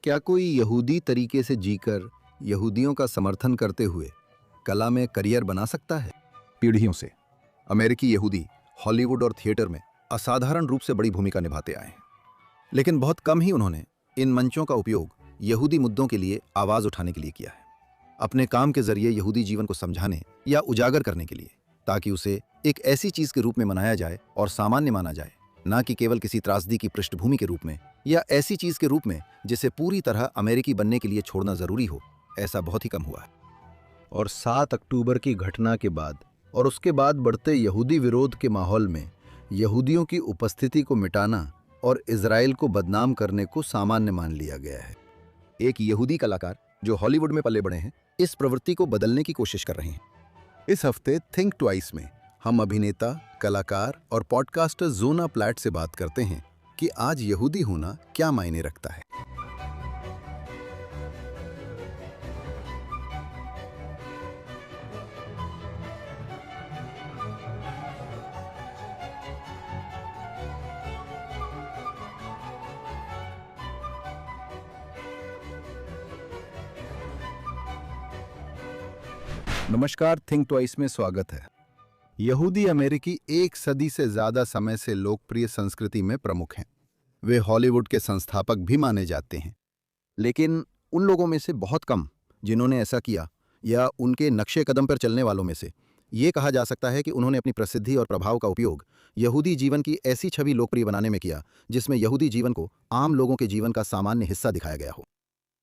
क्या कोई यहूदी तरीके से जीकर यहूदियों का समर्थन करते हुए कला में करियर बना सकता है? पीढ़ियों से अमेरिकी यहूदी हॉलीवुड और थिएटर में असाधारण रूप से बड़ी भूमिका निभाते आए हैं, लेकिन बहुत कम ही उन्होंने इन मंचों का उपयोग यहूदी मुद्दों के लिए आवाज उठाने के लिए किया है, अपने काम के जरिए यहूदी जीवन को समझाने या उजागर करने के लिए, ताकि उसे एक ऐसी चीज के रूप में मनाया जाए और सामान्य माना जाए, ना कि केवल किसी त्रासदी की पृष्ठभूमि के रूप में या ऐसी चीज के रूप में जिसे पूरी तरह अमेरिकी बनने के लिए छोड़ना जरूरी हो। ऐसा बहुत ही कम हुआ है। और 7 अक्टूबर की घटना के बाद और उसके बाद बढ़ते यहूदी विरोध के माहौल में यहूदियों की उपस्थिति को मिटाना और इजराइल को बदनाम करने को सामान्य मान लिया गया है। एक यहूदी कलाकार जो हॉलीवुड में पले बड़े हैं, इस प्रवृत्ति को बदलने की कोशिश कर रहे हैं। इस हफ्ते थिंक ट्वाइस में हम अभिनेता, कलाकार और पॉडकास्टर जोना प्लैट से बात करते हैं कि आज यहूदी होना क्या मायने रखता है। नमस्कार, थिंक ट्वाइस में स्वागत है। यहूदी अमेरिकी एक सदी से ज्यादा समय से लोकप्रिय संस्कृति में प्रमुख हैं। वे हॉलीवुड के संस्थापक भी माने जाते हैं, लेकिन उन लोगों में से बहुत कम जिन्होंने ऐसा किया, या उनके नक्शे कदम पर चलने वालों में से ये कहा जा सकता है कि उन्होंने अपनी प्रसिद्धि और प्रभाव का उपयोग यहूदी जीवन की ऐसी छवि लोकप्रिय बनाने में किया जिसमें यहूदी जीवन को आम लोगों के जीवन का सामान्य हिस्सा दिखाया गया हो।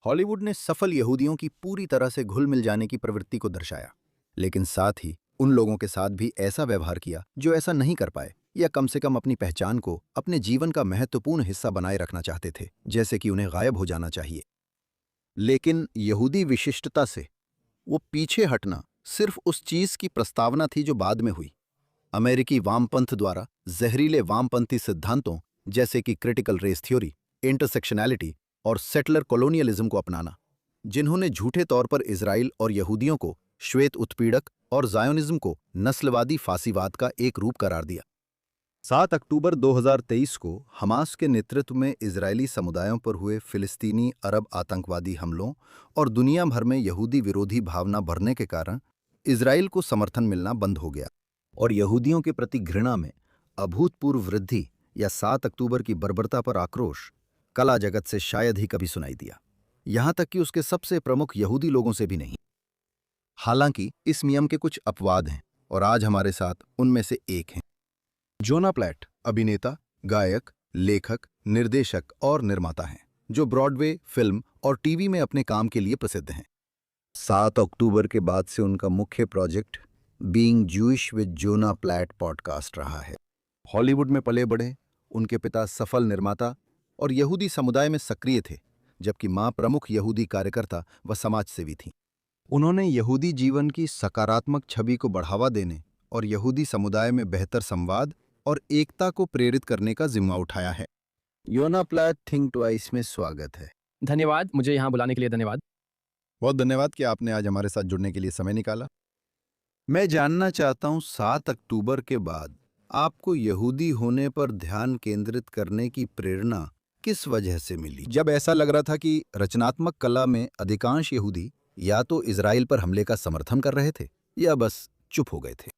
हॉलीवुड ने सफल यहूदियों की पूरी तरह से घुल मिल जाने की प्रवृत्ति को दर्शाया, लेकिन साथ ही उन लोगों के साथ भी ऐसा व्यवहार किया जो ऐसा नहीं कर पाए, या कम से कम अपनी पहचान को अपने जीवन का महत्वपूर्ण हिस्सा बनाए रखना चाहते थे, जैसे कि उन्हें गायब हो जाना चाहिए। लेकिन यहूदी विशिष्टता से वो पीछे हटना सिर्फ उस चीज की प्रस्तावना थी जो बाद में हुई। अमेरिकी वामपंथ द्वारा जहरीले वामपंथी सिद्धांतों जैसे कि क्रिटिकल रेस थ्योरी, इंटरसेक्शनैलिटी और सेटलर कॉलोनियलिज्म को अपनाना, जिन्होंने झूठे तौर पर इजराइल और यहूदियों को श्वेत उत्पीड़क और जायोनिज्म को नस्लवादी फांसीवाद का एक रूप करार दिया। 7 अक्टूबर 2023 को हमास के नेतृत्व में इजरायली समुदायों पर हुए फिलिस्तीनी अरब आतंकवादी हमलों और दुनिया भर में यहूदी विरोधी भावना बढ़ने के कारण इजराइल को समर्थन मिलना बंद हो गया और यहूदियों के प्रति घृणा में अभूतपूर्व वृद्धि या 7 अक्टूबर की बर्बरता पर आक्रोश कला जगत से शायद ही कभी सुनाई दिया, यहां तक कि उसके सबसे प्रमुख यहूदी लोगों से भी नहीं। हालांकि इस नियम के कुछ अपवाद हैं और आज हमारे साथ उनमें से एक हैं। जोना प्लैट अभिनेता, गायक, लेखक, निर्देशक और निर्माता हैं, जो ब्रॉडवे, फिल्म और टीवी में अपने काम के लिए प्रसिद्ध हैं। 7 अक्टूबर के बाद से उनका मुख्य project being Jewish with Jonah Platt podcast रहा है। हॉलीवुड में पले बढ़े, उनके पिता सफल निर्माता और यहूदी समुदाय में सक्रिय थे, जबकि मां प्रमुख यहूदी कार्यकर्ता व समाजसेवी थीं। उन्होंने यहूदी जीवन की सकारात्मक छवि को बढ़ावा देने और यहूदी समुदाय में बेहतर संवाद और एकता को प्रेरित करने का जिम्मा उठाया है। योना प्लैट, थिंक ट्वाइस में स्वागत है। धन्यवाद, मुझे यहाँ बुलाने के लिए धन्यवाद। बहुत धन्यवाद कि आपने आज हमारे साथ जुड़ने के लिए समय निकाला। मैं जानना चाहता हूँ, 7 अक्टूबर के बाद आपको यहूदी होने पर ध्यान केंद्रित करने की प्रेरणा किस वजह से मिली, जब ऐसा लग रहा था कि रचनात्मक कला में अधिकांश यहूदी या तो इजराइल पर हमले का समर्थन कर रहे थे या बस चुप हो गए थे?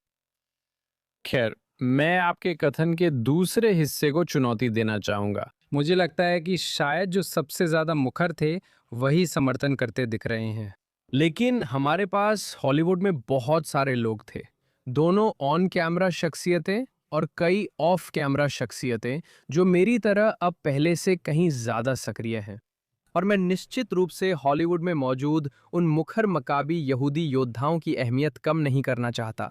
खैर, मैं आपके कथन के दूसरे हिस्से को चुनौती देना चाहूंगा। मुझे लगता है कि शायद जो सबसे ज्यादा मुखर थे वही समर्थन करते दिख रहे हैं, लेकिन हमारे पास हॉलीवुड में बहुत सारे लोग थे, दोनों ऑन कैमरा शख्सियतें और कई ऑफ कैमरा शख्सियतें जो मेरी तरह अब पहले से कहीं ज्यादा सक्रिय हैं। और मैं निश्चित रूप से हॉलीवुड में मौजूद उन मुखर मकाबी यहूदी योद्धाओं की अहमियत कम नहीं करना चाहता,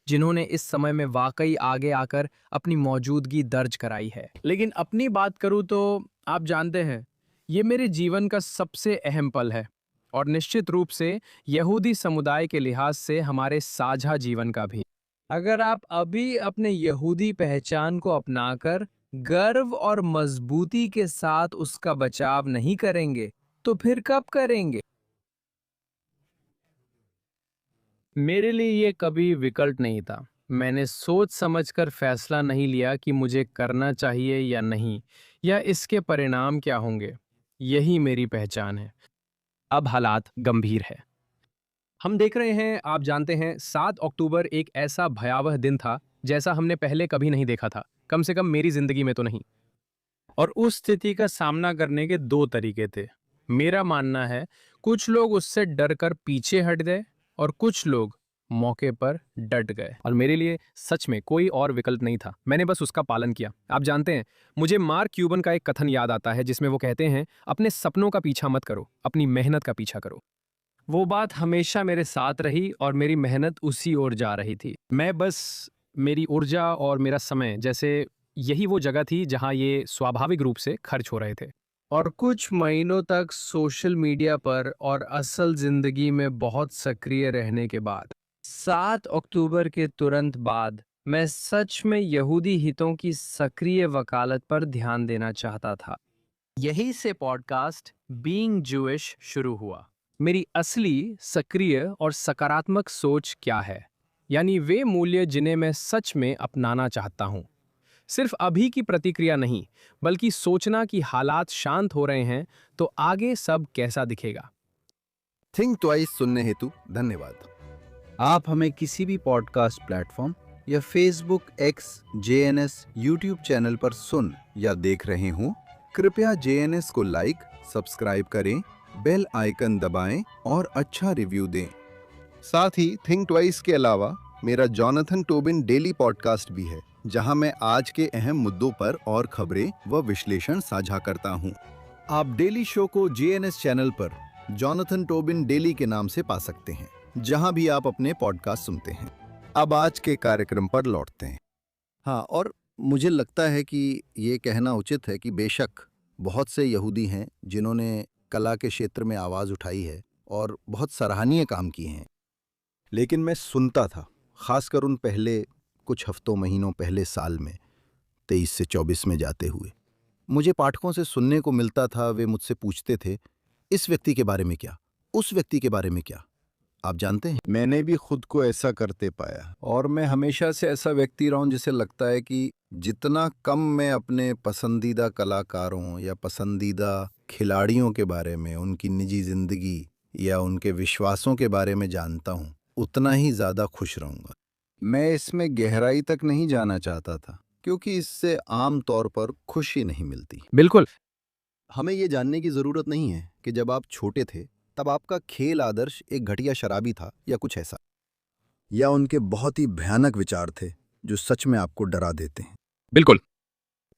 जिन्होंने इस समय में वाकई आगे आकर अपनी मौजूदगी दर्ज कराई है। लेकिन अपनी बात करूं तो आप जानते हैं, ये मेरे जीवन का सबसे अहम पल है, और निश्चित रूप से यहूदी समुदाय के लिहाज से हमारे साझा जीवन का भी। अगर आप अभी अपने यहूदी पहचान को अपनाकर गर्व और मजबूती के साथ उसका बचाव नहीं करेंगे, तो फिर कब करेंगे? मेरे लिए ये कभी विकल्प नहीं था। मैंने सोच समझकर फैसला नहीं लिया कि मुझे करना चाहिए या नहीं, या इसके परिणाम क्या होंगे। यही मेरी पहचान है। अब हालात गंभीर है। हम देख रहे हैं, आप जानते हैं, 7 अक्टूबर एक ऐसा भयावह दिन था जैसा हमने पहले कभी नहीं देखा था, कम से कम मेरी जिंदगी में तो नहीं। और उस स्थिति का सामना करने के दो तरीके थे। मेरा मानना है, कुछ लोग उससे डरकर पीछे हट गए और कुछ लोग मौके पर डट गए, और मेरे लिए सच में कोई और विकल्प नहीं था। मैंने बस उसका पालन किया। आप जानते हैं, मुझे मार्क क्यूबन का एक कथन याद आता है जिसमें वो कहते हैं, अपने सपनों का पीछा मत करो, अपनी मेहनत का पीछा करो। वो बात हमेशा मेरे साथ रही और मेरी मेहनत उसी ओर जा रही थी। मैं बस, मेरी ऊर्जा और मेरा समय, जैसे यही वो जगह थी जहां ये स्वाभाविक रूप से खर्च हो रहे थे। और कुछ महीनों तक सोशल मीडिया पर और असल जिंदगी में बहुत सक्रिय रहने के बाद, 7 अक्टूबर के तुरंत बाद, मैं सच में यहूदी हितों की सक्रिय वकालत पर ध्यान देना चाहता था। यही से पॉडकास्ट बीइंग जूइश शुरू हुआ। मेरी असली, सक्रिय और सकारात्मक सोच क्या है, यानी वे मूल्य जिन्हें मैं सच में अपनाना चाहता हूं। सिर्फ अभी की प्रतिक्रिया नहीं, बल्कि सोचना कि हालात शांत हो रहे हैं तो आगे सब कैसा दिखेगा। थिंक ट्वाइस सुनने हेतु धन्यवाद। आप हमें किसी भी पॉडकास्ट प्लेटफॉर्म या Facebook, x, JNS, YouTube channel पर सुन या देख रहे हों, कृपया जेएनएस को लाइक, सब्सक्राइब करें, बेल आइकन दबाएं और अच्छा रिव्यू दें। साथ ही थिंक ट्वाइस के अलावा मेरा जॉनथन टोबिन डेली पॉडकास्ट भी है, जहां मैं आज के अहम मुद्दों पर और खबरें व विश्लेषण साझा करता हूं। आप डेली शो को जेएनएस चैनल पर जॉनथन टोबिन डेली के नाम से पा सकते हैं, जहां भी आप अपने पॉडकास्ट सुनते हैं। अब आज के कार्यक्रम पर लौटते हैं। हाँ, और मुझे लगता है कि ये कहना उचित है कि बेशक बहुत से यहूदी हैं जिन्होंने कला के क्षेत्र में आवाज़ उठाई है और बहुत सराहनीय काम किए हैं, लेकिन मैं सुनता था, खासकर उन पहले कुछ हफ्तों, महीनों, पहले साल में 23 से 24 में जाते हुए मुझे पाठकों से सुनने को मिलता था। वे मुझसे पूछते थे, इस व्यक्ति के बारे में क्या, उस व्यक्ति के बारे में क्या। आप जानते हैं, मैंने भी खुद को ऐसा करते पाया, और मैं हमेशा से ऐसा व्यक्ति रहा हूं जिसे लगता है कि जितना कम मैं अपने पसंदीदा कलाकारों या पसंदीदा खिलाड़ियों के बारे में, उनकी निजी जिंदगी या उनके विश्वासों के बारे में जानता हूं, उतना ही ज्यादा खुश रहूंगा। मैं इसमें गहराई तक नहीं जाना चाहता था, क्योंकि इससे आम तौर पर खुशी नहीं मिलती। बिल्कुल। हमें ये जानने की जरूरत नहीं है कि जब आप छोटे थे तब आपका खेल आदर्श एक घटिया शराबी था या कुछ ऐसा, या उनके बहुत ही भयानक विचार थे जो सच में आपको डरा देते हैं। बिल्कुल।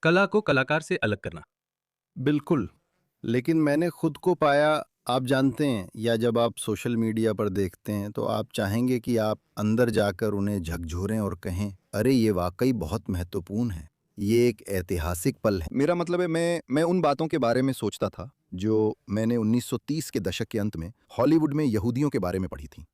कला को कलाकार से अलग करना। बिल्कुल, लेकिन मैंने खुद को पाया, आप जानते हैं, या जब आप सोशल मीडिया पर देखते हैं तो आप चाहेंगे कि आप अंदर जाकर उन्हें झकझोरें और कहें, अरे ये वाकई बहुत महत्वपूर्ण है, ये एक ऐतिहासिक पल है। मेरा मतलब है, मैं उन बातों के बारे में सोचता था जो मैंने 1930 के दशक के अंत में हॉलीवुड में यहूदियों के बारे में पढ़ी थी,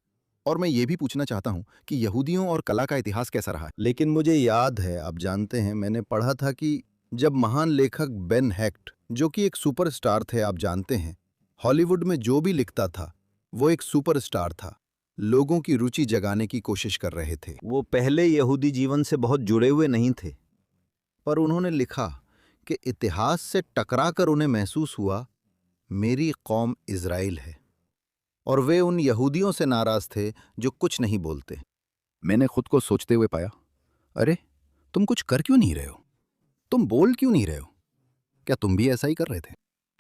और मैं ये भी पूछना चाहता हूं कि यहूदियों और कला का इतिहास कैसा रहा है। लेकिन मुझे याद है, आप जानते हैं, मैंने पढ़ा था कि जब महान लेखक बेन हेक्ट, जो कि एक सुपरस्टार थे, आप जानते हैं, हॉलीवुड में जो भी लिखता था वो एक सुपरस्टार था, लोगों की रुचि जगाने की कोशिश कर रहे थे। वो पहले यहूदी जीवन से बहुत जुड़े हुए नहीं थे, पर उन्होंने लिखा कि इतिहास से टकराकर उन्हें महसूस हुआ, मेरी कौम इज़राइल है, और वे उन यहूदियों से नाराज थे जो कुछ नहीं बोलते। मैंने खुद को सोचते हुए पाया, अरे तुम कुछ कर क्यों नहीं रहे हो, तुम बोल क्यों नहीं रहे हो, क्या तुम भी ऐसा ही कर रहे थे?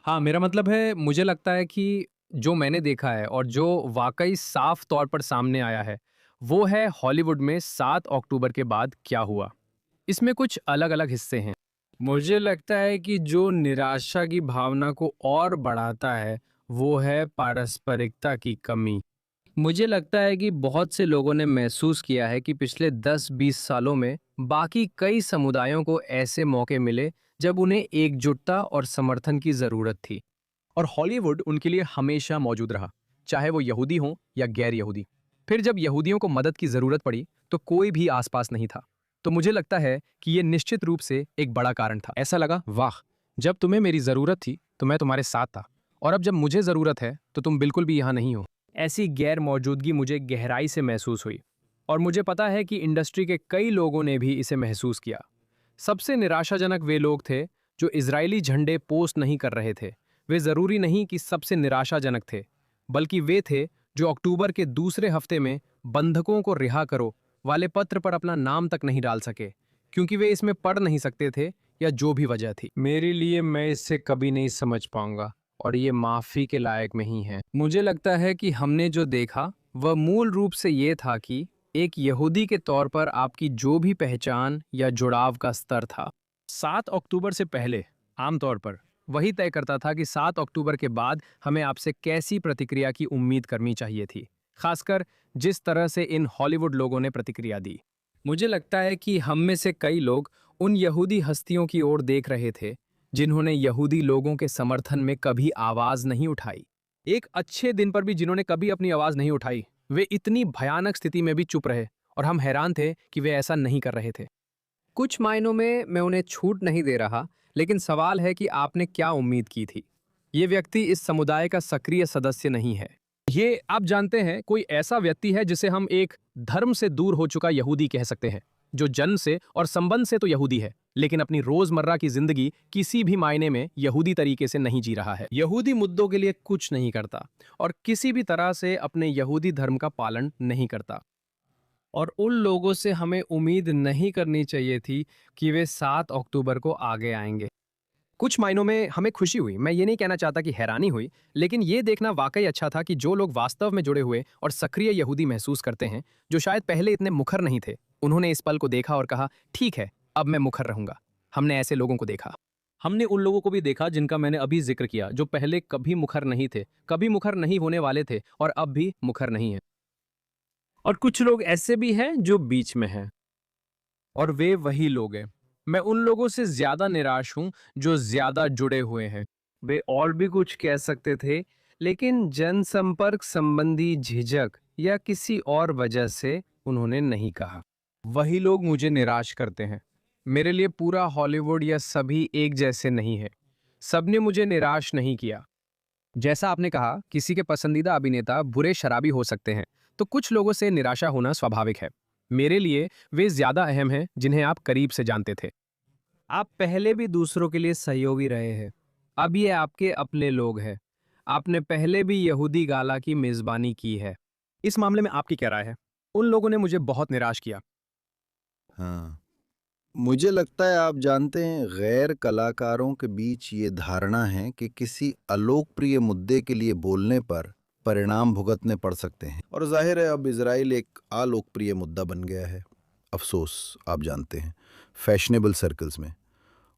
हाँ, मेरा मतलब है, मुझे लगता है कि जो मैंने देखा है और जो वाकई साफ तौर पर सामने आया है, वो है हॉलीवुड में 7 अक्टूबर के बाद क्या हुआ। इसमें कुछ अलग-अलग हिस्से हैं। मुझे लगता है कि जो निराशा की भावना को और बढ़ाता है, वो है पारस्परिकता की कमी। मुझे लगता है कि बहुत से लोगों ने महसूस किया है कि पिछले 10-20 सालों में बाकी कई समुदायों को ऐसे मौके मिले जब उन्हें एकजुटता और समर्थन की जरूरत थी। और हॉलीवुड उनके लिए हमेशा मौजूद रहा, चाहे वो यहूदी हों या गैर यहूदी। फिर जब यहूदियों को मदद की जरूरत पड़ी तो कोई भी आसपास नहीं था। तो मुझे लगता है कि ये निश्चित रूप से एक बड़ा कारण था। ऐसा लगा, वाह, जब तुम्हें मेरी जरूरत थी तो मैं तुम्हारे साथ था, और अब जब मुझे जरूरत है तो तुम बिल्कुल भी यहाँ नहीं हो। ऐसी गैर मौजूदगी मुझे गहराई से महसूस हुई, और मुझे पता है कि इंडस्ट्री के कई लोगों ने भी इसे महसूस किया। सबसे निराशाजनक वे लोग थे जो इजरायली झंडे पोस्ट नहीं कर रहे थे, वे जरूरी नहीं कि सबसे निराशाजनक थे, बल्कि वे थे जो अक्टूबर के दूसरे हफ्ते में बंधकों को रिहा करो वाले पत्र पर अपना नाम तक नहीं डाल सके, क्योंकि वे इसमें पढ़ नहीं सकते थे या जो भी वजह थी। मेरे लिए मैं इससे कभी नहीं समझ पाऊंगा और ये माफी के लायक में ही है। मुझे लगता है कि हमने जो देखा वह मूल रूप से ये था कि एक यहूदी के तौर पर आपकी जो भी पहचान या जुड़ाव का स्तर था, 7 अक्टूबर से पहले आमतौर पर वही तय करता था कि 7 अक्टूबर के बाद हमें आपसे कैसी प्रतिक्रिया की उम्मीद करनी चाहिए थी, खासकर जिस तरह से इन हॉलीवुड लोगों ने प्रतिक्रिया दी। मुझे लगता है कि हम में से कई लोग उन यहूदी हस्तियों की ओर देख रहे थे जिन्होंने यहूदी लोगों के समर्थन में कभी आवाज नहीं उठाई। एक अच्छे दिन पर भी जिन्होंने कभी अपनी आवाज नहीं उठाई, वे इतनी भयानक स्थिति में भी चुप रहे और हम हैरान थे कि वे ऐसा नहीं कर रहे थे। कुछ मायनों में मैं उन्हें छूट नहीं दे रहा, लेकिन सवाल है कि आपने क्या उम्मीद की थी। ये व्यक्ति इस समुदाय का सक्रिय सदस्य नहीं है। ये आप जानते हैं, कोई ऐसा व्यक्ति है जिसे हम एक धर्म से दूर हो चुका यहूदी कह सकते हैं, जो जन्म से और संबंध से तो यहूदी है, लेकिन अपनी रोजमर्रा की जिंदगी किसी भी मायने में यहूदी तरीके से नहीं जी रहा है, यहूदी मुद्दों के लिए कुछ नहीं करता और किसी भी तरह से अपने यहूदी धर्म का पालन नहीं करता। और उन लोगों से हमें उम्मीद नहीं करनी चाहिए थी कि वे 7 अक्टूबर को आगे आएंगे। कुछ मायनों में हमें खुशी हुई, मैं ये नहीं कहना चाहता कि हैरानी हुई, लेकिन ये देखना वाकई अच्छा था कि जो लोग वास्तव में जुड़े हुए और सक्रिय यहूदी महसूस करते हैं, जो शायद पहले इतने मुखर नहीं थे, उन्होंने इस पल को देखा और कहा, ठीक है, अब मैं मुखर रहूंगा। हमने ऐसे लोगों को देखा। हमने उन लोगों को भी देखा जिनका मैंने अभी जिक्र किया, जो पहले कभी मुखर नहीं थे, कभी मुखर नहीं होने वाले थे और अब भी मुखर नहीं है। और कुछ लोग ऐसे भी हैं जो बीच में हैं, और वे वही लोग हैं। मैं उन लोगों से ज्यादा निराश हूं जो ज्यादा जुड़े हुए हैं। वे और भी कुछ कह सकते थे, लेकिन जनसंपर्क संबंधी झिझक या किसी और वजह से उन्होंने नहीं कहा। वही लोग मुझे निराश करते हैं। मेरे लिए पूरा हॉलीवुड या सभी एक जैसे नहीं है। सबने मुझे निराश नहीं किया। जैसा आपने कहा, किसी के पसंदीदा अभिनेता बुरे शराबी हो सकते हैं, तो कुछ लोगों से निराशा होना स्वाभाविक है। मेरे लिए वे ज्यादा अहम हैं जिन्हें आप करीब से जानते थे। आप पहले भी दूसरों के लिए सहयोगी रहे हैं। अब ये आपके अपने लोग हैं। आपने पहले भी यहूदी गाला की मेजबानी की है। इस मामले में आपकी क्या राय है? उन लोगों ने मुझे बहुत निराश किया। हाँ, मुझे लगता है आप जानते हैं, गैर कलाकारों के बीच ये धारणा है कि किसी अलोकप्रिय मुद्दे के लिए बोलने पर परिणाम भुगतने पड़ सकते हैं, और जाहिर है अब इजराइल एक अलोकप्रिय मुद्दा बन गया है, अफसोस आप जानते हैं, फैशनेबल सर्कल्स में,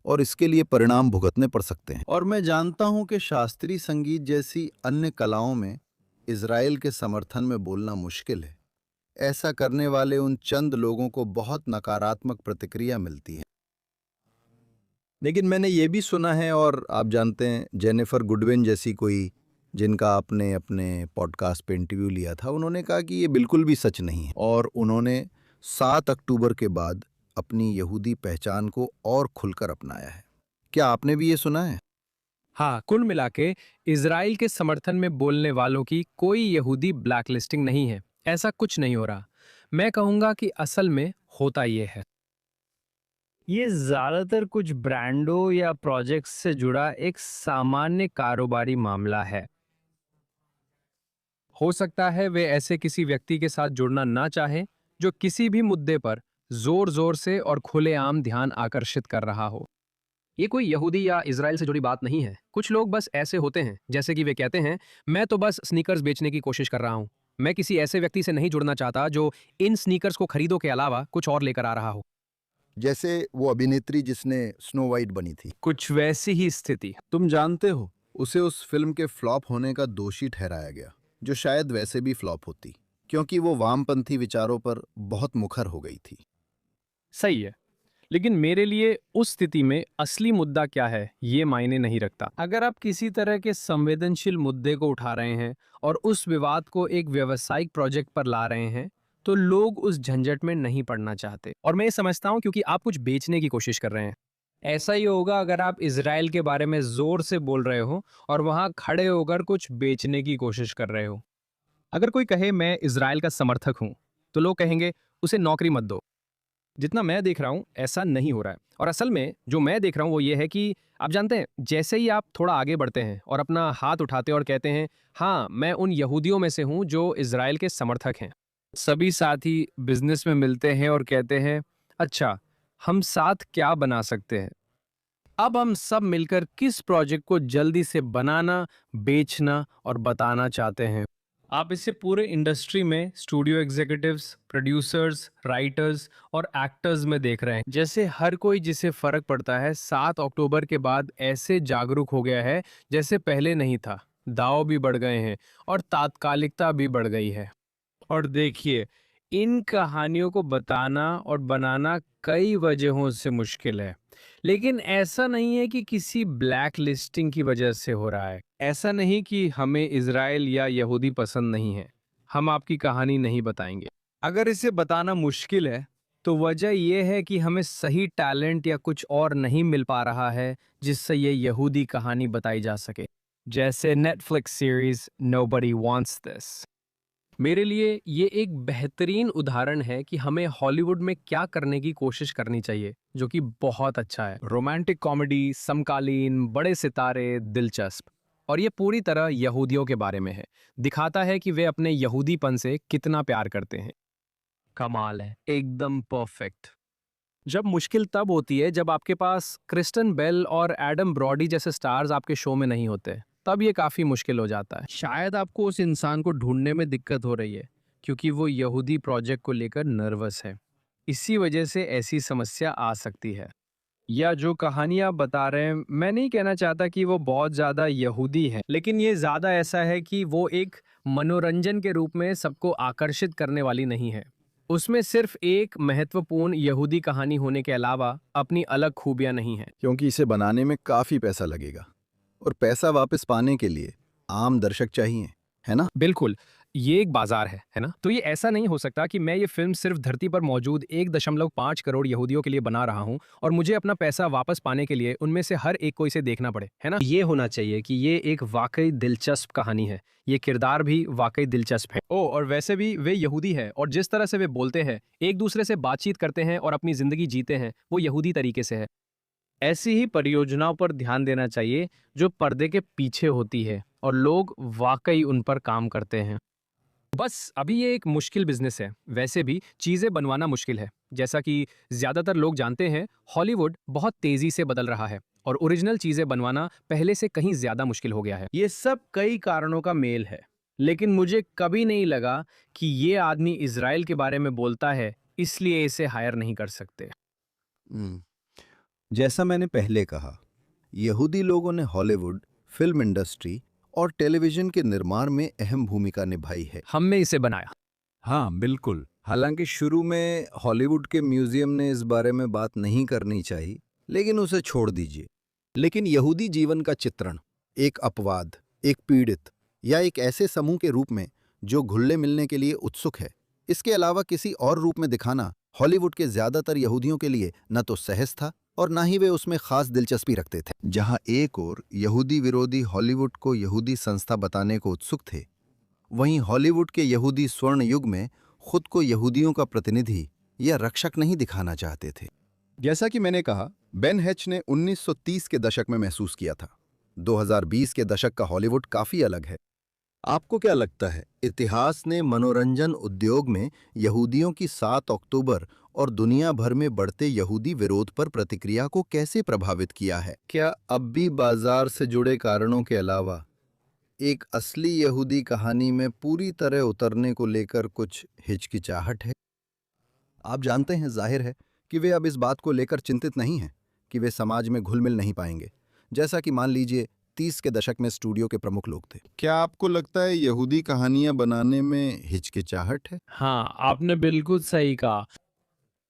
और इसके लिए परिणाम भुगतने पड़ सकते हैं। और मैं जानता हूं कि शास्त्रीय संगीत जैसी अन्य कलाओं में इजराइल के समर्थन में बोलना मुश्किल है। ऐसा करने वाले उन चंद लोगों को बहुत नकारात्मक प्रतिक्रिया मिलती है। लेकिन मैंने ये भी सुना है, और आप जानते हैं, जेनिफर गुडविन जैसी कोई, जिनका आपने अपने पॉडकास्ट पे इंटरव्यू लिया था, उन्होंने कहा कि ये बिल्कुल भी सच नहीं है, और उन्होंने 7 अक्टूबर के बाद अपनी यहूदी पहचान को और खुलकर अपनाया है। क्या आपने भी ये सुना है? हाँ, कुल मिला के इजराइल के समर्थन में बोलने वालों की कोई यहूदी ब्लैकलिस्टिंग नहीं है। ऐसा कुछ नहीं हो रहा। मैं कहूंगा कि असल में होता ये है। ये ज्यादातर कुछ ब्रांडों या प्रोजेक्ट्स से जुड़ा एक सामान्य कारोबारी मामला है। हो सकता है वे ऐसे किसी व्यक्ति के साथ जुड़ना ना चाहें जो किसी भी मुद्दे पर जोर जोर से और खुलेआम ध्यान आकर्षित कर रहा हो। ये कोई यहूदी या इजराइल से जुड़ी बात नहीं है। कुछ लोग बस ऐसे होते हैं, जैसे कि वे कहते हैं, मैं तो बस स्नीकर्स बेचने की कोशिश कर रहा हूं। मैं किसी ऐसे व्यक्ति से नहीं जुड़ना चाहता जो इन स्नीकर्स को खरीदो के अलावा कुछ और लेकर आ रहा हो। जैसे वो अभिनेत्री जिसने स्नो वाइट बनी थी। कुछ वैसी ही स्थिति। तुम जानते हो, उसे उस फिल्म के फ्लॉप होने का दोषी ठहराया गया, जो शायद वैसे भी फ्लॉप होती, क्योंकि वो वामपंथी विचारों पर बहुत मुखर हो गई थी। सही है, लेकिन मेरे लिए उस स्थिति में असली मुद्दा क्या है ये मायने नहीं रखता। अगर आप किसी तरह के संवेदनशील मुद्दे को उठा रहे हैं और उस विवाद को एक व्यावसायिक प्रोजेक्ट पर ला रहे हैं, तो लोग उस झंझट में नहीं पड़ना चाहते। और मैं ये समझता हूं क्योंकि आप कुछ बेचने की कोशिश कर रहे हैं। ऐसा ही होगा अगर आप इजराइल के बारे में जोर से बोल रहे हो और वहां खड़े होकर कुछ बेचने की कोशिश कर रहे हो। अगर कोई कहे मैं इजराइल का समर्थक हूं, तो लोग कहेंगे उसे नौकरी मत दो। जितना मैं देख रहा हूं ऐसा नहीं हो रहा है। और असल में जो मैं देख रहा हूं वो ये है कि आप जानते हैं, जैसे ही आप थोड़ा आगे बढ़ते हैं और अपना हाथ उठाते हैं और कहते हैं, हाँ, मैं उन यहूदियों में से हूँ जो इज़राइल के समर्थक हैं, सभी साथी बिजनेस में मिलते हैं और कहते हैं, अच्छा, हम साथ क्या बना सकते हैं? अब हम सब मिलकर किस प्रोजेक्ट को जल्दी से बनाना, बेचना और बताना चाहते हैं? आप इसे पूरे इंडस्ट्री में स्टूडियो एग्जीक्यूटिव्स, प्रोड्यूसर्स, राइटर्स और एक्टर्स में देख रहे हैं। जैसे हर कोई जिसे फर्क पड़ता है 7 अक्टूबर के बाद ऐसे जागरूक हो गया है जैसे पहले नहीं था। दाव भी बढ़ गए हैं और तात्कालिकता भी बढ़ गई है। और देखिए, इन कहानियों को बताना और बनाना कई वजहों से मुश्किल है, लेकिन ऐसा नहीं है कि किसी ब्लैक लिस्टिंग की वजह से हो रहा है। ऐसा नहीं कि हमें इज़राइल या यहूदी पसंद नहीं है, हम आपकी कहानी नहीं बताएंगे। अगर इसे बताना मुश्किल है, तो वजह यह है कि हमें सही टैलेंट या कुछ और नहीं मिल पा रहा है जिससे ये यहूदी कहानी बताई जा सके। जैसे Netflix series nobody wants this. मेरे लिए ये एक बेहतरीन उदाहरण है कि हमें हॉलीवुड में क्या करने की कोशिश करनी चाहिए, जो कि बहुत अच्छा है। रोमांटिक कॉमेडी, समकालीन, बड़े सितारे, दिलचस्प। और ये पूरी तरह यहूदियों के बारे में है। दिखाता है कि वे अपने यहूदीपन से कितना प्यार करते हैं। कमाल है, एकदम परफेक्ट। जब मुश्किल तब होती है जब आपके पास क्रिस्टन बेल और एडम ब्रॉडी जैसे स्टार्स आपके शो में नहीं होते, तब ये काफी मुश्किल हो जाता है। शायद आपको उस इंसान को ढूंढने में दिक्कत हो रही है क्योंकि वो यहूदी प्रोजेक्ट को लेकर नर्वस है। इसी वजह से ऐसी समस्या आ सकती है। या जो कहानी आप बता रहे हैं, मैं नहीं कहना चाहता कि वो बहुत ज्यादा यहूदी है, लेकिन ये ज्यादा ऐसा है कि वो एक मनोरंजन के रूप में सबको आकर्षित करने वाली नहीं है। उसमें सिर्फ एक महत्वपूर्ण यहूदी कहानी होने के अलावा अपनी अलग खूबियां नहीं हैं। क्योंकि इसे बनाने में काफी पैसा लगेगा और पैसा वापस पाने के लिए आम दर्शक चाहिए, है ना? बिल्कुल, ये एक बाजार है ना? तो ये ऐसा नहीं हो सकता कि मैं ये फिल्म सिर्फ धरती पर मौजूद 1.5 करोड़ यहूदियों के लिए बना रहा हूँ और मुझे अपना पैसा वापस पाने के लिए उनमें से हर एक को इसे देखना पड़े, है ना? ये होना चाहिए कि ये एक वाकई दिलचस्प कहानी है। ये किरदार भी वाकई दिलचस्प है। ओह, और वैसे भी वे यहूदी हैं और जिस तरह से वे बोलते हैं, एक दूसरे से बातचीत करते हैं और अपनी जिंदगी जीते हैं, वो यहूदी तरीके से है। ऐसी ही परियोजनाओं पर ध्यान देना चाहिए जो पर्दे के पीछे होती है और लोग वाकई उन पर काम करते हैं। बस अभी ये एक मुश्किल बिजनेस है। वैसे भी चीजें बनवाना मुश्किल है। जैसा कि ज्यादातर लोग जानते हैं, हॉलीवुड बहुत तेजी से बदल रहा है और ओरिजिनल चीजें बनवाना पहले से कहीं ज्यादा मुश्किल हो गया है। ये सब कई कारणों का मेल है, लेकिन मुझे कभी नहीं लगा कि ये आदमी इजराइल के बारे में बोलता है, इसलिए इसे हायर नहीं कर सकते। जैसा मैंने पहले कहा, यहूदी लोगों ने हॉलीवुड, फिल्म इंडस्ट्री और टेलीविजन के निर्माण में अहम भूमिका निभाई है। हमने इसे बनाया। हाँ, बिल्कुल। हालांकि शुरू में हॉलीवुड के म्यूजियम ने इस बारे में बात नहीं करनी चाहिए, लेकिन उसे छोड़ दीजिए। लेकिन यहूदी जीवन का चित्रण एक अपवाद, एक पीड़ित या एक ऐसे समूह के रूप में जो घुलने मिलने के लिए उत्सुक है, इसके अलावा किसी और रूप में दिखाना हॉलीवुड के ज्यादातर यहूदियों के लिए न तो सहज था और ना ही वे उसमें खास दिलचस्पी रखते थे। जहां एक और यहूदी विरोधी हॉलीवुड को यहूदी संस्था बताने को उत्सुक थे, वहीं हॉलीवुड के यहूदी स्वर्ण युग में खुद को यहूदियों का प्रतिनिधि या रक्षक नहीं दिखाना चाहते थे। जैसा कि मैंने कहा, बेन हेच ने 1930 के दशक में महसूस किया था। 2020 के दशक का हॉलीवुड काफी अलग है। आपको क्या लगता है, इतिहास ने मनोरंजन उद्योग में यहूदियों की 7 अक्टूबर और दुनिया भर में बढ़ते यहूदी विरोध पर प्रतिक्रिया को कैसे प्रभावित किया है? क्या अब भी बाजार से जुड़े कारणों के अलावा एक असली यहूदी कहानी में पूरी तरह उतरने को लेकर कुछ हिचकिचाहट है? आप जानते हैं, जाहिर है कि वे अब इस बात को लेकर चिंतित नहीं हैं कि वे समाज में घुल मिल नहीं पाएंगे, जैसा कि मान लीजिए 30 के दशक में स्टूडियो के प्रमुख लोग थे। क्या आपको लगता है यहूदी कहानियां बनाने में हिचकिचाहट है? हाँ, आपने बिल्कुल सही कहा।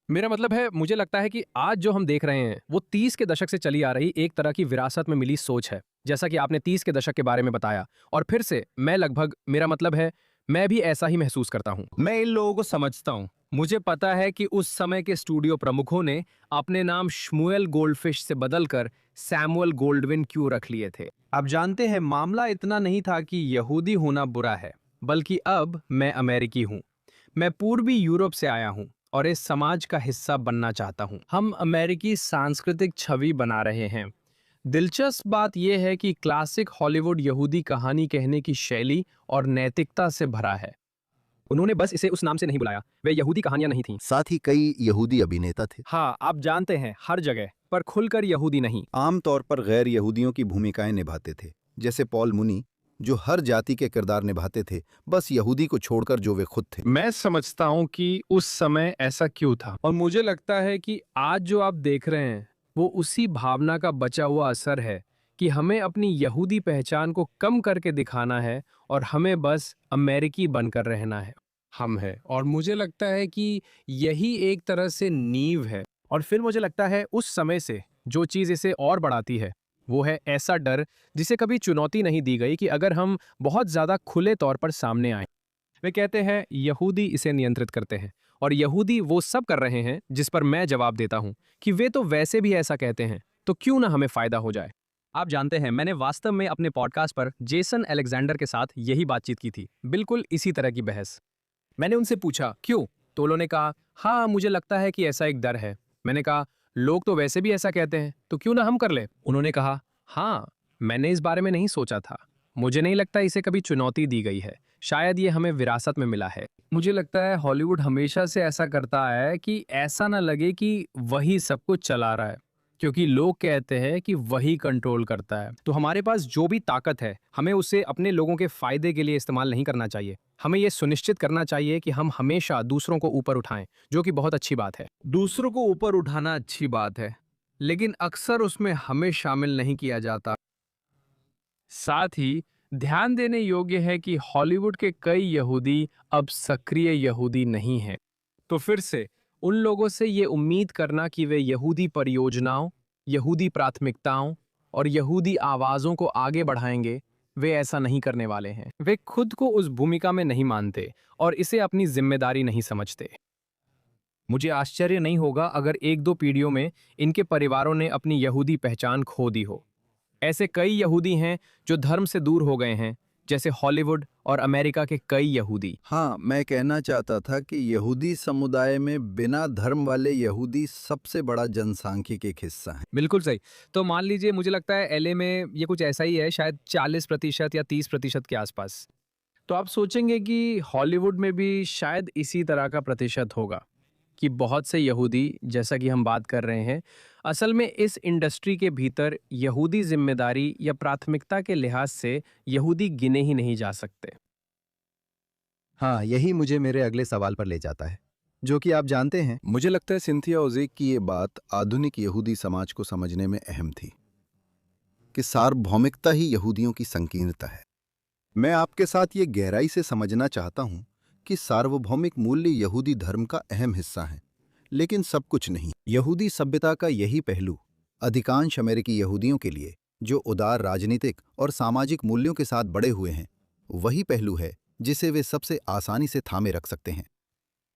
मेरा मतलब है, मुझे लगता है कि आज जो हम देख रहे हैं वो 30 के दशक से चली आ रही एक तरह की विरासत में मिली सोच है। जैसा कि आपने 30 के दशक के बारे में बताया, और फिर से मेरा मतलब है, मैं भी ऐसा ही महसूस करता हूँ। मैं इन लोगों को समझता हूँ। मुझे पता है कि उस समय के स्टूडियो प्रमुखों ने अपने नाम श्मुएल गोल्डफिश से बदलकर सैमुअल गोल्डविन क्यों रख लिए थे। आप जानते हैं, मामला इतना नहीं था कि यहूदी होना बुरा है, बल्कि अब मैं अमेरिकी हूँ। मैं पूर्वी यूरोप से आया हूँ और इस समाज का हिस्सा बनना चाहता हूँ। हम अमेरिकी सांस्कृतिक छवि बना रहे हैं दिलचस्प बात यह है कि क्लासिक हॉलीवुड यहूदी कहानी कहने की शैली और नैतिकता से भरा है। उन्होंने बस इसे उस नाम से नहीं बुलाया, वे यहूदी कहानियां नहीं थीं। साथ ही कई यहूदी अभिनेता थे। हाँ, आप जानते हैं, हर जगह, पर खुलकर यहूदी नहीं। आमतौर पर गैर यहूदियों की भूमिकाएं निभाते थे, जैसे पॉल मुनी, जो हर जाति के किरदार निभाते थे, बस यहूदी को छोड़कर जो वे खुद थे। मैं समझता हूँ कि उस समय ऐसा क्यों था, और मुझे लगता है कि आज जो आप देख रहे हैं वो उसी भावना का बचा हुआ असर है कि हमें अपनी यहूदी पहचान को कम करके दिखाना है और हमें बस अमेरिकी बनकर रहना है। हम है, और मुझे लगता है कि यही एक तरह से नींव है। और फिर मुझे लगता है उस समय से जो चीज़ इसे और बढ़ाती है वो है ऐसा डर जिसे कभी चुनौती नहीं दी गई कि अगर हम बहुत ज़्यादा खुले तौर पर सामने आए। वे कहते हैं यहूदी इसे नियंत्रित करते हैं और यहूदी वो सब कर रहे हैं, जिस पर मैं जवाब देता हूं कि वे तो वैसे भी ऐसा कहते हैं, तो क्यों ना हमें फ़ायदा हो जाए। आप जानते हैं, मैंने वास्तव में अपने पॉडकास्ट पर जेसन अलेक्जेंडर के साथ यही बातचीत की थी, बिल्कुल इसी तरह की बहस। मैंने उनसे पूछा क्यों, तो उन्होंने कहा हाँ मुझे लगता है कि ऐसा एक डर है। मैंने कहा लोग तो वैसे भी ऐसा कहते हैं, तो क्यों ना हम कर ले। उन्होंने कहा हाँ, मैंने इस बारे में नहीं सोचा था, मुझे नहीं लगता इसे कभी चुनौती दी गई है, शायद ये हमें विरासत में मिला है। मुझे लगता है हॉलीवुड हमेशा से ऐसा करता है कि ऐसा ना लगे कि वही सब कुछ चला रहा है, क्योंकि लोग कहते हैं कि वही कंट्रोल करता है। तो हमारे पास जो भी ताकत है हमें उसे अपने लोगों के फायदे के लिए इस्तेमाल नहीं करना चाहिए। हमें यह सुनिश्चित करना चाहिए कि हम हमेशा दूसरों को ऊपर उठाएं, जो कि बहुत अच्छी बात है। दूसरों को ऊपर उठाना अच्छी बात है, लेकिन अक्सर उसमें हमें शामिल नहीं किया जाता। साथ ही ध्यान देने योग्य है कि हॉलीवुड के कई यहूदी अब सक्रिय यहूदी नहीं हैं। तो फिर से उन लोगों से ये उम्मीद करना कि वे यहूदी परियोजनाओं, यहूदी प्राथमिकताओं और यहूदी आवाज़ों को आगे बढ़ाएंगे, वे ऐसा नहीं करने वाले हैं। वे खुद को उस भूमिका में नहीं मानते और इसे अपनी जिम्मेदारी नहीं समझते। मुझे आश्चर्य नहीं होगा अगर एक दो पीढ़ियों में इनके परिवारों ने अपनी यहूदी पहचान खो दी हो। ऐसे कई यहूदी हैं जो धर्म से दूर हो गए हैं, जैसे हॉलीवुड और अमेरिका के कई यहूदी। हाँ, मैं कहना चाहता था कि यहूदी समुदाय में बिना धर्म वाले यहूदी सबसे बड़ा जनसांख्यिकी एक हिस्सा है। बिल्कुल सही। तो मान लीजिए, मुझे लगता है एलए में ये कुछ ऐसा ही है, शायद 40% या 30% के आसपास। तो आप सोचेंगे कि हॉलीवुड में भी शायद इसी तरह का प्रतिशत होगा कि बहुत से यहूदी, जैसा कि हम बात कर रहे हैं, असल में इस इंडस्ट्री के भीतर यहूदी जिम्मेदारी या प्राथमिकता के लिहाज से यहूदी गिने ही नहीं जा सकते। हाँ, यही मुझे मेरे अगले सवाल पर ले जाता है, जो कि आप जानते हैं। मुझे लगता है सिंथिया ओज़ेक की ये बात आधुनिक यहूदी समाज को समझने में अहम थी कि सार्वभौमिकता ही यहूदियों की संकीर्णता है। मैं आपके साथ ये गहराई से समझना चाहता हूं कि सार्वभौमिक मूल्य यहूदी धर्म का अहम हिस्सा हैं, लेकिन सब कुछ नहीं। यहूदी सभ्यता का यही पहलू अधिकांश अमेरिकी यहूदियों के लिए, जो उदार राजनीतिक और सामाजिक मूल्यों के साथ बड़े हुए हैं, वही पहलू है जिसे वे सबसे आसानी से थामे रख सकते हैं।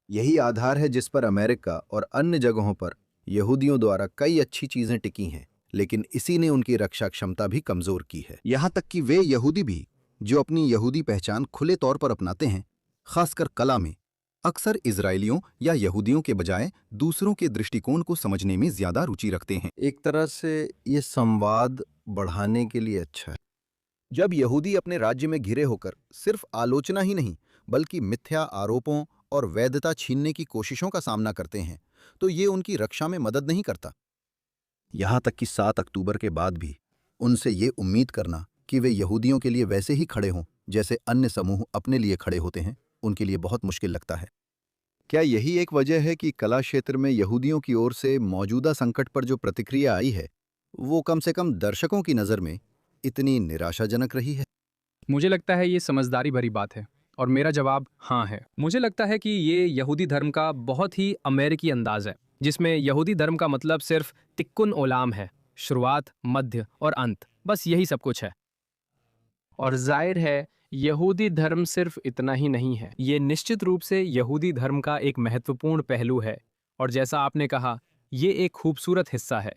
यही आधार है जिस पर अमेरिका और अन्य जगहों पर यहूदियों द्वारा कई अच्छी चीजें टिकी हैं, लेकिन इसी ने उनकी रक्षा क्षमता भी कमजोर की है। यहां तक कि वे यहूदी भी जो अपनी यहूदी पहचान खुले तौर पर अपनाते हैं, खासकर कला में, अक्सर इजरायलियों या यहूदियों के बजाय दूसरों के दृष्टिकोण को समझने में ज्यादा रुचि रखते हैं। एक तरह से ये संवाद बढ़ाने के लिए अच्छा है। जब यहूदी अपने राज्य में घिरे होकर सिर्फ आलोचना ही नहीं बल्कि मिथ्या आरोपों और वैधता छीनने की कोशिशों का सामना करते हैं, तो ये उनकी रक्षा में मदद नहीं करता। यहां तक कि 7 अक्टूबर के बाद भी उनसे ये उम्मीद करना कि वे यहूदियों के लिए वैसे ही खड़े हों जैसे अन्य समूह अपने लिए खड़े होते हैं, उनके लिए बहुत मुश्किल लगता है। क्या यही एक वजह है कि कला क्षेत्र में यहूदियों की ओर से मौजूदा संकट पर जो प्रतिक्रिया आई है, वो कम से कम दर्शकों की नज़र में इतनी निराशाजनक रही है? मुझे लगता है ये समझदारी भरी बात है और मेरा जवाब हाँ है। मुझे लगता है कि ये यहूदी धर्म का बहुत ही अमेरिकी अंदाज है, जिसमें यहूदी धर्म का मतलब सिर्फ तिक्कुन ओलाम है, शुरुआत, मध्य और अंत, बस यही सब कुछ है। और जाहिर है यहूदी धर्म सिर्फ इतना ही नहीं है, ये निश्चित रूप से यहूदी धर्म का एक महत्वपूर्ण पहलू है और जैसा आपने कहा, ये एक खूबसूरत हिस्सा है।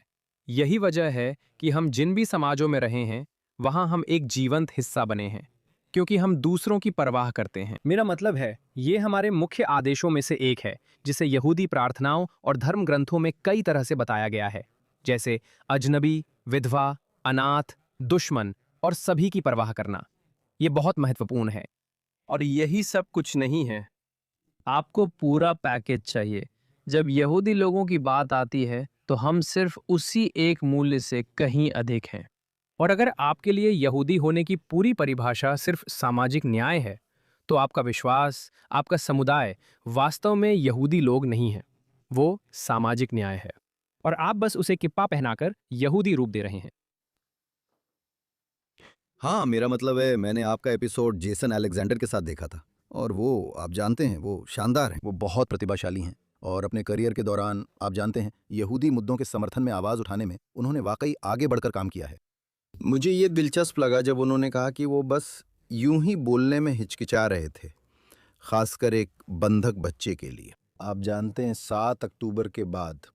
यही वजह है कि हम जिन भी समाजों में रहे हैं वहाँ हम एक जीवंत हिस्सा बने हैं, क्योंकि हम दूसरों की परवाह करते हैं। मेरा मतलब है, ये हमारे मुख्य आदेशों में से एक है, जिसे यहूदी प्रार्थनाओं और धर्म ग्रंथों में कई तरह से बताया गया है, जैसे अजनबी, विधवा, अनाथ, दुश्मन और सभी की परवाह करना। ये बहुत महत्वपूर्ण है। और यही सब कुछ नहीं है, आपको पूरा पैकेज चाहिए। जब यहूदी लोगों की बात आती है तो हम सिर्फ उसी एक मूल्य से कहीं अधिक हैं। और अगर आपके लिए यहूदी होने की पूरी परिभाषा सिर्फ सामाजिक न्याय है, तो आपका विश्वास, आपका समुदाय वास्तव में यहूदी लोग नहीं है, वो सामाजिक न्याय है। और आप बस उसे किप्पा पहनाकर यहूदी रूप दे रहे हैं। हाँ, मेरा मतलब है मैंने आपका एपिसोड जेसन अलेक्जेंडर के साथ देखा था और वो आप जानते हैं वो शानदार हैं, वो बहुत प्रतिभाशाली हैं और अपने करियर के दौरान आप जानते हैं यहूदी मुद्दों के समर्थन में आवाज़ उठाने में उन्होंने वाकई आगे बढ़कर काम किया है। मुझे ये दिलचस्प लगा जब उन्होंने कहा कि वो बस यूं ही बोलने में हिचकिचा रहे थे, खासकर एक बंधक बच्चे के लिए। आप जानते हैं 7 अक्टूबर के बाद,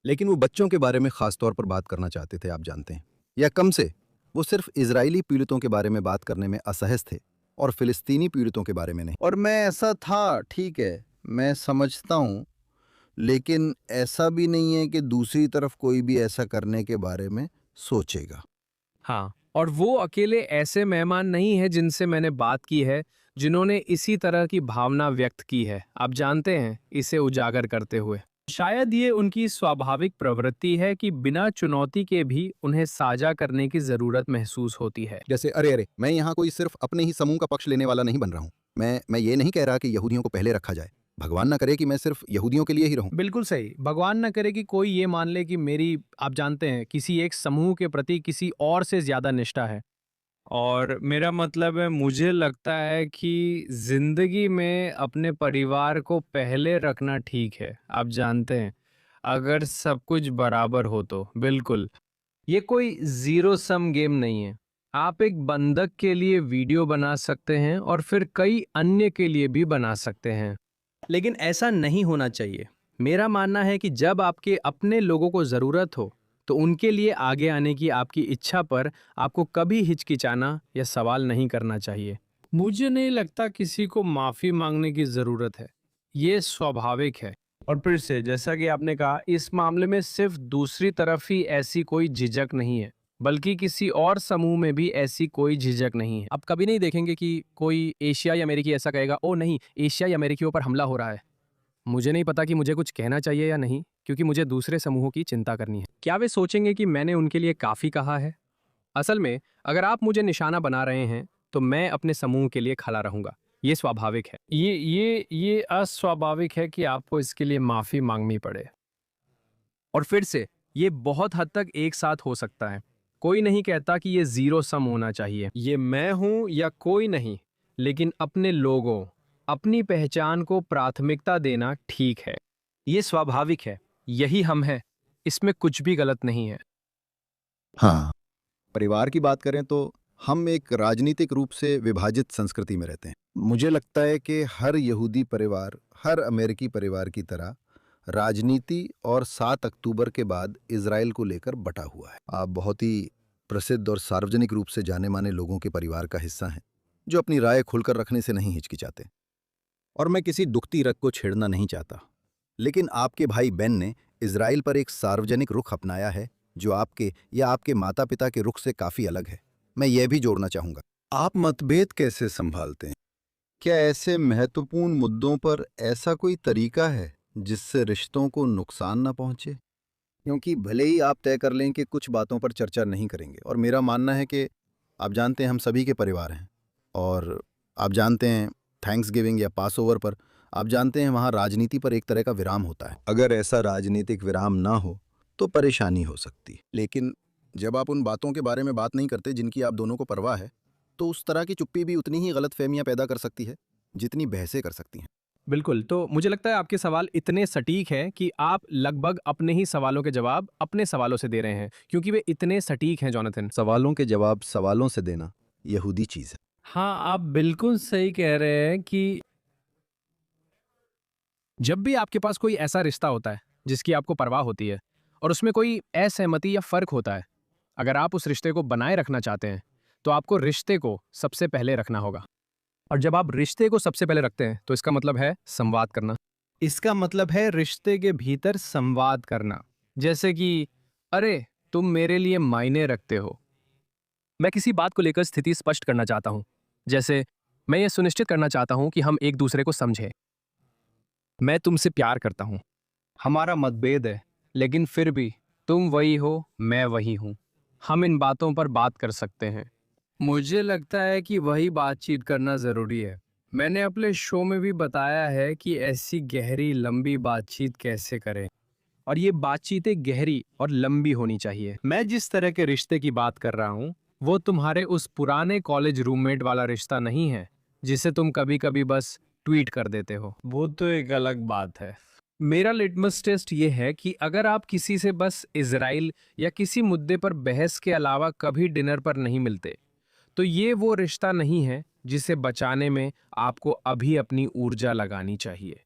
लेकिन वो बच्चों के बारे में खास तौर पर बात करना चाहते थे, आप जानते हैं, या कम से वो सिर्फ इजरायली पीड़ितों के बारे में बात करने में असहज थे और फिलिस्तीनी पीड़ितों के बारे में नहीं। और मैं ऐसा था, ठीक है, मैं समझता हूं, लेकिन ऐसा भी नहीं है कि दूसरी तरफ कोई भी ऐसा करने के बारे में सोचेगा। हाँ, और वो अकेले ऐसे मेहमान नहीं है जिनसे मैंने बात की है, जिन्होंने इसी तरह की भावना व्यक्त की है, आप जानते हैं, इसे उजागर करते हुए। शायद ये उनकी स्वाभाविक प्रवृत्ति है कि बिना चुनौती के भी उन्हें साझा करने की जरूरत महसूस होती है। जैसे अरे अरे, मैं यहाँ कोई सिर्फ अपने ही समूह का पक्ष लेने वाला नहीं बन रहा हूँ। मैं ये नहीं कह रहा कि यहूदियों को पहले रखा जाए। भगवान ना करे कि मैं सिर्फ यहूदियों के लिए ही रहूं। बिल्कुल सही। भगवान न करे कि कोई ये मान ले कि मेरी, आप जानते हैं, किसी एक समूह के प्रति किसी और से ज्यादा निष्ठा है। और मेरा मतलब है, मुझे लगता है कि जिंदगी में अपने परिवार को पहले रखना ठीक है, आप जानते हैं, अगर सब कुछ बराबर हो तो। बिल्कुल, ये कोई जीरो सम गेम नहीं है। आप एक बंधक के लिए वीडियो बना सकते हैं और फिर कई अन्य के लिए भी बना सकते हैं, लेकिन ऐसा नहीं होना चाहिए। मेरा मानना है कि जब आपके अपने लोगों को ज़रूरत हो तो उनके लिए आगे आने की आपकी इच्छा पर आपको कभी हिचकिचाना या सवाल नहीं करना चाहिए। मुझे नहीं लगता किसी को माफ़ी मांगने की ज़रूरत है, ये स्वाभाविक है। और फिर से, जैसा कि आपने कहा, इस मामले में सिर्फ दूसरी तरफ ही ऐसी कोई झिझक नहीं है, बल्कि किसी और समूह में भी ऐसी कोई झिझक नहीं है। आप कभी नहीं देखेंगे कि कोई एशियाई अमेरिकी ऐसा कहेगा, ओ नहीं, एशियाई अमेरिकियों पर हमला हो रहा है। मुझे नहीं पता कि मुझे कुछ कहना चाहिए या नहीं, क्योंकि मुझे दूसरे समूहों की चिंता करनी है। क्या वे सोचेंगे कि मैंने उनके लिए काफ़ी कहा है? असल में, अगर आप मुझे निशाना बना रहे हैं, तो मैं अपने समूह के लिए खड़ा रहूंगा। ये स्वाभाविक है। ये अस्वाभाविक है कि आपको इसके लिए माफ़ी मांगनी पड़े। और फिर से, ये बहुत हद तक एक साथ हो सकता है। कोई नहीं कहता कि ये जीरो सम होना चाहिए, ये मैं हूं या कोई नहीं, लेकिन अपने लोगों, अपनी पहचान को प्राथमिकता देना ठीक है। ये स्वाभाविक है, यही हम हैं, इसमें कुछ भी गलत नहीं है। हाँ, परिवार की बात करें तो हम एक राजनीतिक रूप से विभाजित संस्कृति में रहते हैं। मुझे लगता है कि हर यहूदी परिवार, हर अमेरिकी परिवार की तरह राजनीति और 7 अक्टूबर के बाद इजराइल को लेकर बटा हुआ है। आप बहुत ही प्रसिद्ध और सार्वजनिक रूप से जाने माने लोगों के परिवार का हिस्सा हैं, जो अपनी राय खुलकर रखने से नहीं हिचकिचाते। और मैं किसी दुखती रग को छेड़ना नहीं चाहता, लेकिन आपके भाई बेन ने इजराइल पर एक सार्वजनिक रुख अपनाया है जो आपके या आपके माता पिता के रुख से काफी अलग है। मैं यह भी जोड़ना चाहूंगा, आप मतभेद कैसे संभालते हैं? क्या ऐसे महत्वपूर्ण मुद्दों पर ऐसा कोई तरीका है जिससे रिश्तों को नुकसान न पहुंचे? क्योंकि भले ही आप तय कर लें कि कुछ बातों पर चर्चा नहीं करेंगे, और मेरा मानना है कि आप जानते हैं हम सभी के परिवार हैं, और आप जानते हैं थैंक्सगिविंग या पास ओवर पर आप जानते हैं वहाँ राजनीति पर एक तरह का विराम होता है। अगर ऐसा राजनीतिक विराम ना हो तो परेशानी हो सकती है। लेकिन जब आप उन बातों के बारे में बात नहीं करते जिनकी आप दोनों को परवाह है, तो उस तरह की चुप्पी भी उतनी ही गलतफहमियां पैदा कर सकती है जितनी बहसें कर सकती हैं। बिल्कुल, तो मुझे लगता है आपके सवाल इतने सटीक हैं कि आप लगभग अपने ही सवालों के जवाब अपने सवालों से दे रहे हैं, क्योंकि वे इतने सटीक हैं, जोनाथन। सवालों के जवाब सवालों से देना यहूदी चीज है। हाँ, आप बिल्कुल सही कह रहे हैं कि जब भी आपके पास कोई ऐसा रिश्ता होता है जिसकी आपको परवाह होती है और उसमें कोई असहमति या फर्क होता है, अगर आप उस रिश्ते को बनाए रखना चाहते हैं तो आपको रिश्ते को सबसे पहले रखना होगा। और जब आप रिश्ते को सबसे पहले रखते हैं तो इसका मतलब है संवाद करना। इसका मतलब है रिश्ते के भीतर संवाद करना। जैसे कि, अरे तुम मेरे लिए मायने रखते हो। मैं किसी बात को लेकर स्थिति स्पष्ट करना चाहता हूँ। जैसे, मैं ये सुनिश्चित करना चाहता हूँ कि हम एक दूसरे को समझें। मैं तुमसे प्यार करता हूँ। हमारा मतभेद है, लेकिन फिर भी तुम वही हो, मैं वही हूँ। हम इन बातों पर बात कर सकते हैं। मुझे लगता है कि वही बातचीत करना ज़रूरी है। मैंने अपने शो में भी बताया है कि ऐसी गहरी लंबी बातचीत कैसे करें। और ये बातचीतें गहरी और लंबी होनी चाहिए। मैं जिस तरह के रिश्ते की बात कर रहा हूँ, वो तुम्हारे उस पुराने कॉलेज रूममेट वाला रिश्ता नहीं है, जिसे तुम कभी कभी बस ट्वीट कर देते हो। वो तो एक अलग बात है। मेरा लिटमस टेस्ट ये है कि अगर आप किसी से बस इजराइल या किसी मुद्दे पर बहस के अलावा कभी डिनर पर नहीं मिलते, तो ये वो रिश्ता नहीं है जिसे बचाने में आपको अभी अपनी ऊर्जा लगानी चाहिए।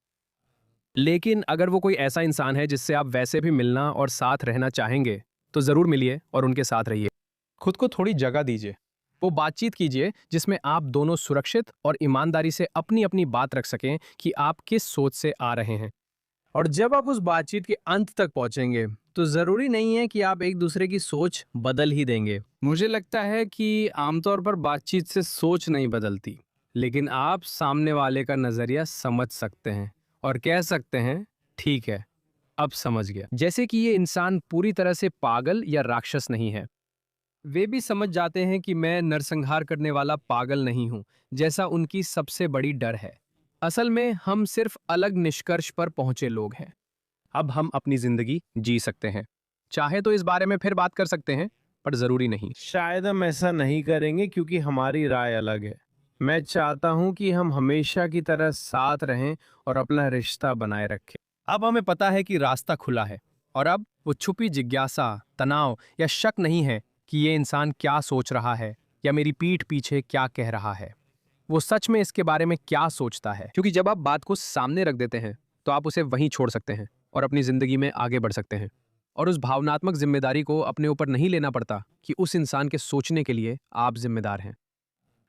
लेकिन अगर वो कोई ऐसा इंसान है जिससे आप वैसे भी मिलना और साथ रहना चाहेंगे, तो ज़रूर मिलिए और उनके साथ रहिए। खुद को थोड़ी जगह दीजिए। वो बातचीत कीजिए जिसमें आप दोनों सुरक्षित और ईमानदारी से अपनी अपनी बात रख सकें कि आप किस सोच से आ रहे हैं। और जब आप उस बातचीत के अंत तक पहुंचेंगे, तो जरूरी नहीं है कि आप एक दूसरे की सोच बदल ही देंगे। मुझे लगता है कि आमतौर पर बातचीत से सोच नहीं बदलती, लेकिन आप सामने वाले का नजरिया समझ सकते हैं और कह सकते हैं, ठीक है, अब समझ गया। जैसे कि ये इंसान पूरी तरह से पागल या राक्षस नहीं है। वे भी समझ जाते हैं कि मैं नरसंहार करने वाला पागल नहीं हूं, जैसा उनकी सबसे बड़ी डर है। असल में हम सिर्फ अलग निष्कर्ष पर पहुंचे लोग हैं। अब हम अपनी जिंदगी जी सकते हैं। चाहे तो इस बारे में फिर बात कर सकते हैं, पर जरूरी नहीं। शायद हम ऐसा नहीं करेंगे क्योंकि हमारी राय अलग है। मैं चाहता हूं कि हम हमेशा की तरह साथ रहें और अपना रिश्ता बनाए रखें। अब हमें पता है कि रास्ता खुला है, और अब वो छुपी जिज्ञासा, तनाव या शक नहीं है कि ये इंसान क्या सोच रहा है या मेरी पीठ पीछे क्या कह रहा है। वो सच में इसके बारे में क्या सोचता है। क्योंकि जब आप बात को सामने रख देते हैं, तो आप उसे वहीं छोड़ सकते हैं और अपनी जिंदगी में आगे बढ़ सकते हैं। और उस भावनात्मक जिम्मेदारी को अपने ऊपर नहीं लेना पड़ता कि उस इंसान के सोचने के लिए आप जिम्मेदार हैं।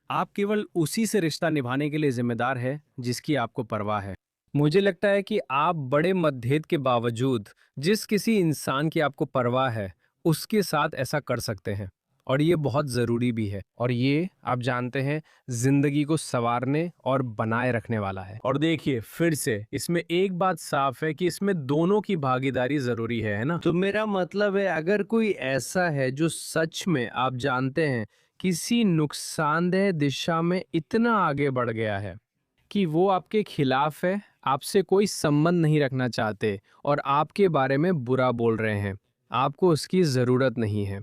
आप केवल उसी से रिश्ता निभाने के लिए जिम्मेदार है जिसकी आपको परवाह है। मुझे लगता है कि आप बड़े मतभेद के बावजूद जिस किसी इंसान की आपको परवाह है, उसके साथ ऐसा कर सकते हैं, और ये बहुत ज़रूरी भी है। और ये, आप जानते हैं, ज़िंदगी को संवारने और बनाए रखने वाला है। और देखिए, फिर से इसमें एक बात साफ है कि इसमें दोनों की भागीदारी ज़रूरी है ना? तो मेरा मतलब है, अगर कोई ऐसा है जो सच में, आप जानते हैं, किसी नुकसानदेह दिशा में इतना आगे बढ़ गया है कि वो आपके खिलाफ है, आपसे कोई संबंध नहीं रखना चाहते और आपके बारे में बुरा बोल रहे हैं, आपको उसकी ज़रूरत नहीं है।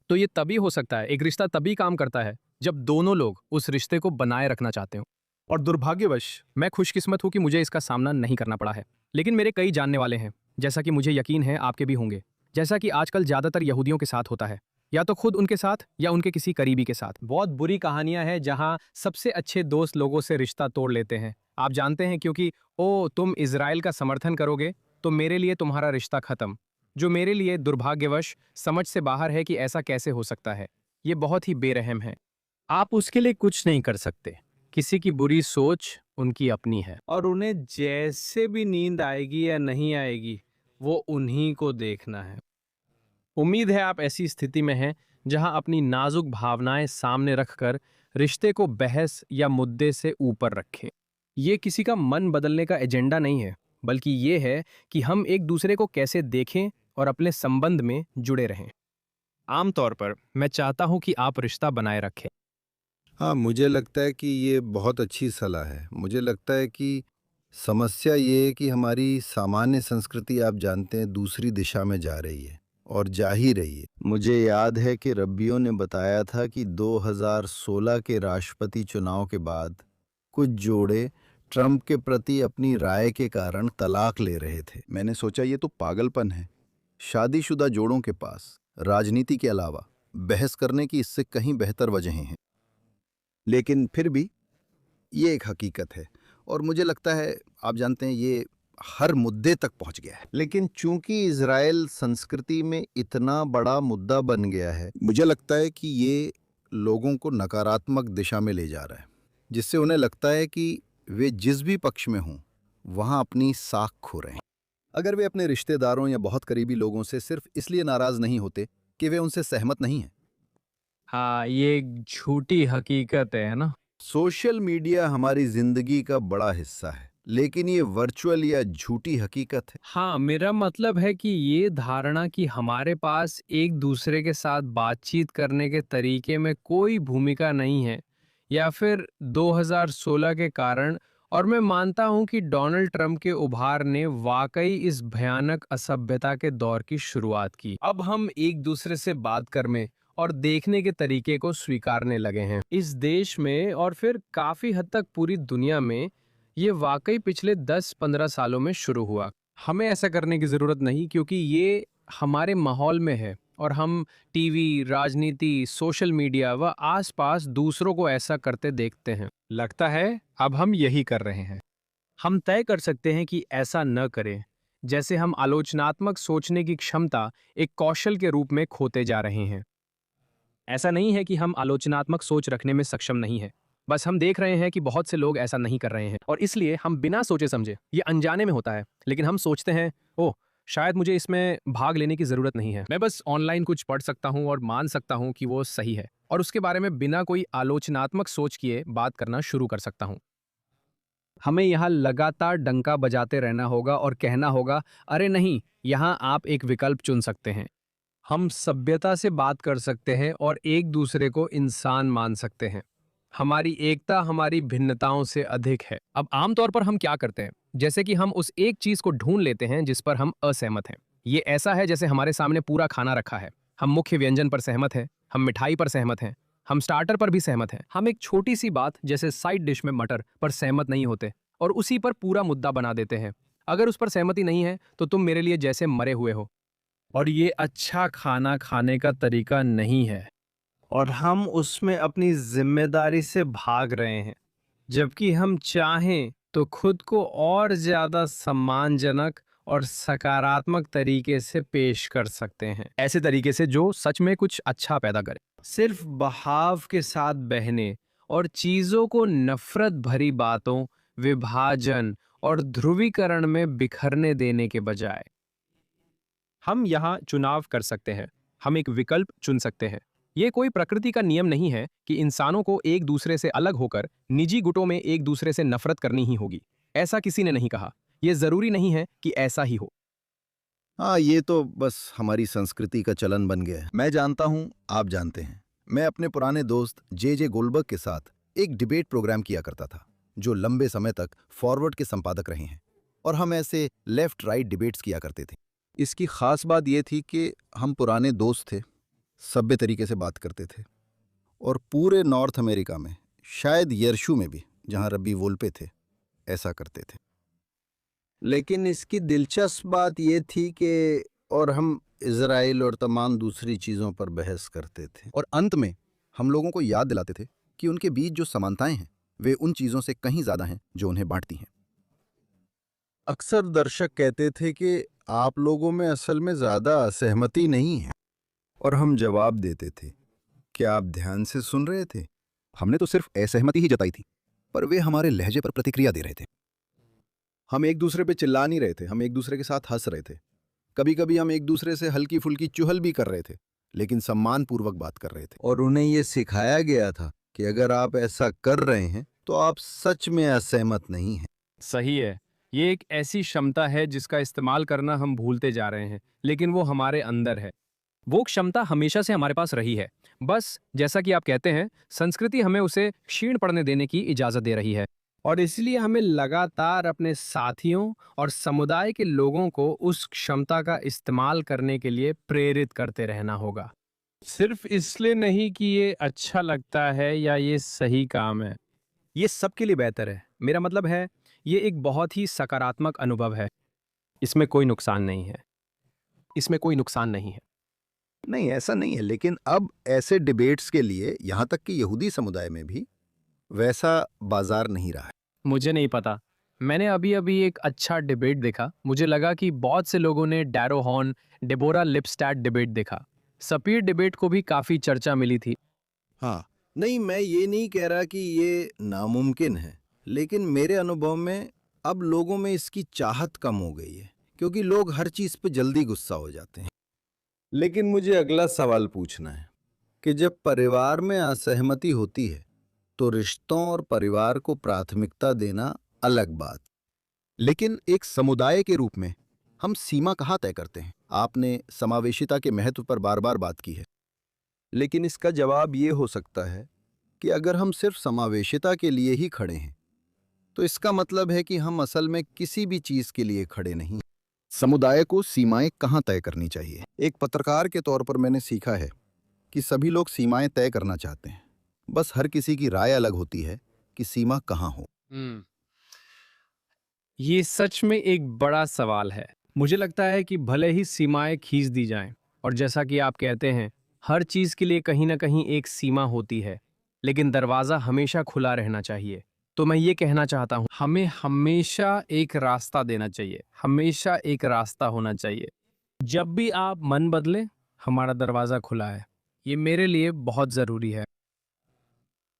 तो ये तभी हो सकता है, एक रिश्ता तभी काम करता है जब दोनों लोग उस रिश्ते को बनाए रखना चाहते हो। और दुर्भाग्यवश मैं खुशकिस्मत हूं कि मुझे इसका सामना नहीं करना पड़ा है। लेकिन मेरे कई जानने वाले हैं, जैसा कि मुझे यकीन है आपके भी होंगे, जैसा कि आजकल ज्यादातर यहूदियों के साथ होता है, या तो खुद उनके साथ या उनके किसी करीबी के साथ। बहुत बुरी कहानियां हैं जहां सबसे अच्छे दोस्त लोगों से रिश्ता तोड़ लेते हैं। आप जानते हैं, क्योंकि ओ तुम इजराइल का समर्थन करोगे तो मेरे लिए तुम्हारा रिश्ता खत्म, जो मेरे लिए दुर्भाग्यवश समझ से बाहर है कि ऐसा कैसे हो सकता है। ये बहुत ही बेरहम है। आप उसके लिए कुछ नहीं कर सकते। किसी की बुरी सोच उनकी अपनी है, और उन्हें जैसे भी नींद आएगी या नहीं आएगी, वो उन्हीं को देखना है। उम्मीद है आप ऐसी स्थिति में हैं जहां अपनी नाजुक भावनाएं सामने रखकर रिश्ते को बहस या मुद्दे से ऊपर रखें। ये किसी का मन बदलने का एजेंडा नहीं है, बल्कि ये है कि हम एक दूसरे को कैसे देखें और अपने संबंध में जुड़े रहें। आमतौर पर मैं चाहता हूं कि आप रिश्ता बनाए रखें। हाँ, मुझे लगता है कि ये बहुत अच्छी सलाह है। मुझे लगता है कि समस्या ये है कि हमारी सामान्य संस्कृति, आप जानते हैं, दूसरी दिशा में जा रही है और जा ही रही है। मुझे याद है कि रब्बियों ने बताया था कि 2016 के राष्ट्रपति चुनाव के बाद कुछ जोड़े ट्रंप के प्रति अपनी राय के कारण तलाक ले रहे थे। मैंने सोचा, ये तो पागलपन है। शादीशुदा जोड़ों के पास राजनीति के अलावा बहस करने की इससे कहीं बेहतर वजहें हैं। लेकिन फिर भी ये एक हकीकत है, और मुझे लगता है, आप जानते हैं, ये हर मुद्दे तक पहुंच गया है। लेकिन चूंकि इजराइल संस्कृति में इतना बड़ा मुद्दा बन गया है, मुझे लगता है कि ये लोगों को नकारात्मक दिशा में ले जा रहा है, जिससे उन्हें लगता है कि वे जिस भी पक्ष में हों, वहां अपनी साख खो रहे हैं। अगर वे अपने रिश्तेदारों या बहुत करीबी लोगों से सिर्फ इसलिए नाराज नहीं होते कि वे उनसे सहमत नहीं हैं। हाँ, ये एक झूठी हकीकत है ना? सोशल मीडिया हमारी जिंदगी का बड़ा हिस्सा है, लेकिन ये वर्चुअल या झूठी हकीकत है। हाँ, मेरा मतलब है कि ये धारणा कि हमारे पास एक दूसरे के साथ बातचीत करने के तरीके में कोई भूमिका नहीं है, या फिर 2016 के कारण, और मैं मानता हूं कि डोनाल्ड ट्रंप के उभार ने वाकई इस भयानक असभ्यता के दौर की शुरुआत की। अब हम एक दूसरे से बात करने और देखने के तरीके को स्वीकारने लगे हैं। इस देश में और फिर काफी हद तक पूरी दुनिया में ये वाकई पिछले 10-15 सालों में शुरू हुआ। हमें ऐसा करने की ज़रूरत नहीं, क्योंकि ये हमारे माहौल में है और हम टीवी, राजनीति, सोशल मीडिया व आसपास दूसरों को ऐसा करते देखते हैं। लगता है अब हम यही कर रहे हैं। हम तय कर सकते हैं कि ऐसा न करें, जैसे हम आलोचनात्मक सोचने की क्षमता एक कौशल के रूप में खोते जा रहे हैं। ऐसा नहीं है कि हम आलोचनात्मक सोच रखने में सक्षम नहीं है, बस हम देख रहे हैं कि बहुत से लोग ऐसा नहीं कर रहे हैं और इसलिए हम बिना सोचे समझे, ये अनजाने में होता है, लेकिन हम सोचते हैं, ओह शायद मुझे इसमें भाग लेने की जरूरत नहीं है, मैं बस ऑनलाइन कुछ पढ़ सकता हूं और मान सकता हूं कि वो सही है, और उसके बारे में बिना कोई आलोचनात्मक सोच किए बात करना शुरू कर सकता हूं। हमें यहाँ लगातार डंका बजाते रहना होगा और कहना होगा, अरे नहीं, यहाँ आप एक विकल्प चुन सकते हैं। हम सभ्यता से बात कर सकते हैं और एक दूसरे को इंसान मान सकते हैं। हमारी एकता हमारी भिन्नताओं से अधिक है। अब आमतौर पर हम क्या करते हैं, जैसे कि हम उस एक चीज को ढूंढ लेते हैं जिस पर हम असहमत हैं। ये ऐसा है जैसे हमारे सामने पूरा खाना रखा है, हम मुख्य व्यंजन पर सहमत हैं, हम मिठाई पर सहमत हैं, हम स्टार्टर पर भी सहमत हैं। हम एक छोटी सी बात जैसे साइड डिश में मटर पर सहमत नहीं होते और उसी पर पूरा मुद्दा बना देते हैं। अगर उस पर सहमति नहीं है तो तुम मेरे लिए जैसे मरे हुए हो, और ये अच्छा खाना खाने का तरीका नहीं है, और हम उसमें अपनी जिम्मेदारी से भाग रहे हैं, जबकि हम चाहें तो खुद को और ज्यादा सम्मानजनक और सकारात्मक तरीके से पेश कर सकते हैं, ऐसे तरीके से जो सच में कुछ अच्छा पैदा करे। सिर्फ बहाव के साथ बहने और चीजों को नफरत भरी बातों, विभाजन और ध्रुवीकरण में बिखरने देने के बजाय हम यहाँ चुनाव कर सकते हैं। हम एक विकल्प चुन सकते हैं। ये कोई प्रकृति का नियम नहीं है कि इंसानों को एक दूसरे से अलग होकर निजी गुटों में एक दूसरे से नफरत करनी ही होगी। ऐसा किसी ने नहीं कहा। ये जरूरी नहीं है कि ऐसा ही हो। हाँ, ये तो बस हमारी संस्कृति का चलन बन गया है। मैं जानता हूं, आप जानते हैं, मैं अपने पुराने दोस्त जे गोल्डबर्ग के साथ एक डिबेट प्रोग्राम किया करता था, जो लंबे समय तक फॉरवर्ड के संपादक रहे हैं, और हम ऐसे लेफ्ट राइट डिबेट्स किया करते थे। इसकी खास बात यह थी कि हम पुराने दोस्त थे, सभ्य तरीके से बात करते थे, और पूरे नॉर्थ अमेरिका में, शायद यर्शू में भी, जहां रब्बी वोल्पे थे, ऐसा करते थे। लेकिन इसकी दिलचस्प बात यह थी कि और हम इजराइल और तमाम दूसरी चीज़ों पर बहस करते थे, और अंत में हम लोगों को याद दिलाते थे कि उनके बीच जो समानताएं हैं वे उन चीज़ों से कहीं ज़्यादा हैं जो उन्हें बांटती हैं। अक्सर दर्शक कहते थे कि आप लोगों में असल में ज़्यादा असहमति नहीं है, और हम जवाब देते थे, क्या आप ध्यान से सुन रहे थे? हमने तो सिर्फ असहमति ही जताई थी, पर वे हमारे लहजे पर प्रतिक्रिया दे रहे थे। हम एक दूसरे पे चिल्ला नहीं रहे थे, हम एक दूसरे के साथ हंस रहे थे। कभी कभी हम एक दूसरे से हल्की फुल्की चुहल भी कर रहे थे, लेकिन सम्मानपूर्वक बात कर रहे थे। और उन्हें यह सिखाया गया था कि अगर आप ऐसा कर रहे हैं तो आप सच में असहमत नहीं हैं। सही है। ये एक ऐसी क्षमता है जिसका इस्तेमाल करना हम भूलते जा रहे हैं, लेकिन वो हमारे अंदर है। वो क्षमता हमेशा से हमारे पास रही है। बस जैसा कि आप कहते हैं, संस्कृति हमें उसे क्षीण पड़ने देने की इजाजत दे रही है, और इसलिए हमें लगातार अपने साथियों और समुदाय के लोगों को उस क्षमता का इस्तेमाल करने के लिए प्रेरित करते रहना होगा। सिर्फ इसलिए नहीं कि ये अच्छा लगता है या ये सही काम है। ये सबके लिए बेहतर है। मेरा मतलब है, ये एक बहुत ही सकारात्मक अनुभव है। इसमें कोई नुकसान नहीं है। इसमें कोई नुकसान नहीं है। नहीं, ऐसा नहीं है, लेकिन अब ऐसे डिबेट्स के लिए यहाँ तक कि यहूदी समुदाय में भी वैसा बाजार नहीं रहा है। मुझे नहीं पता। मैंने अभी अभी एक अच्छा डिबेट देखा। मुझे लगा कि बहुत से लोगों ने डैरो हॉर्न, डेबोरा लिपस्टैट डिबेट देखा। सपीर डिबेट को भी काफी चर्चा मिली थी। हाँ, नहीं, मैं ये नहीं कह रहा कि ये नामुमकिन है, लेकिन मेरे अनुभव में अब लोगों में इसकी चाहत कम हो गई है, क्योंकि लोग हर चीज पे जल्दी गुस्सा हो जाते हैं। लेकिन मुझे अगला सवाल पूछना है कि जब परिवार में असहमति होती है तो रिश्तों और परिवार को प्राथमिकता देना अलग बात, लेकिन एक समुदाय के रूप में हम सीमा कहाँ तय करते हैं? आपने समावेशिता के महत्व पर बार बार बात की है, लेकिन इसका जवाब ये हो सकता है कि अगर हम सिर्फ समावेशिता के लिए ही खड़े हैं तो इसका मतलब है कि हम असल में किसी भी चीज के लिए खड़े नहीं। समुदाय को सीमाएं कहाँ तय करनी चाहिए? एक पत्रकार के तौर पर मैंने सीखा है कि सभी लोग सीमाएं तय करना चाहते हैं, बस हर किसी की राय अलग होती है कि सीमा कहाँ हो। ये सच में एक बड़ा सवाल है। मुझे लगता है कि भले ही सीमाएं खींच दी जाएं, और जैसा कि आप कहते हैं, हर चीज के लिए कहीं ना कहीं एक सीमा होती है, लेकिन दरवाजा हमेशा खुला रहना चाहिए। तो मैं ये कहना चाहता हूँ, हमें हमेशा एक रास्ता देना चाहिए, हमेशा एक रास्ता होना चाहिए। जब भी आप मन बदले, हमारा दरवाज़ा खुला है। ये मेरे लिए बहुत ज़रूरी है।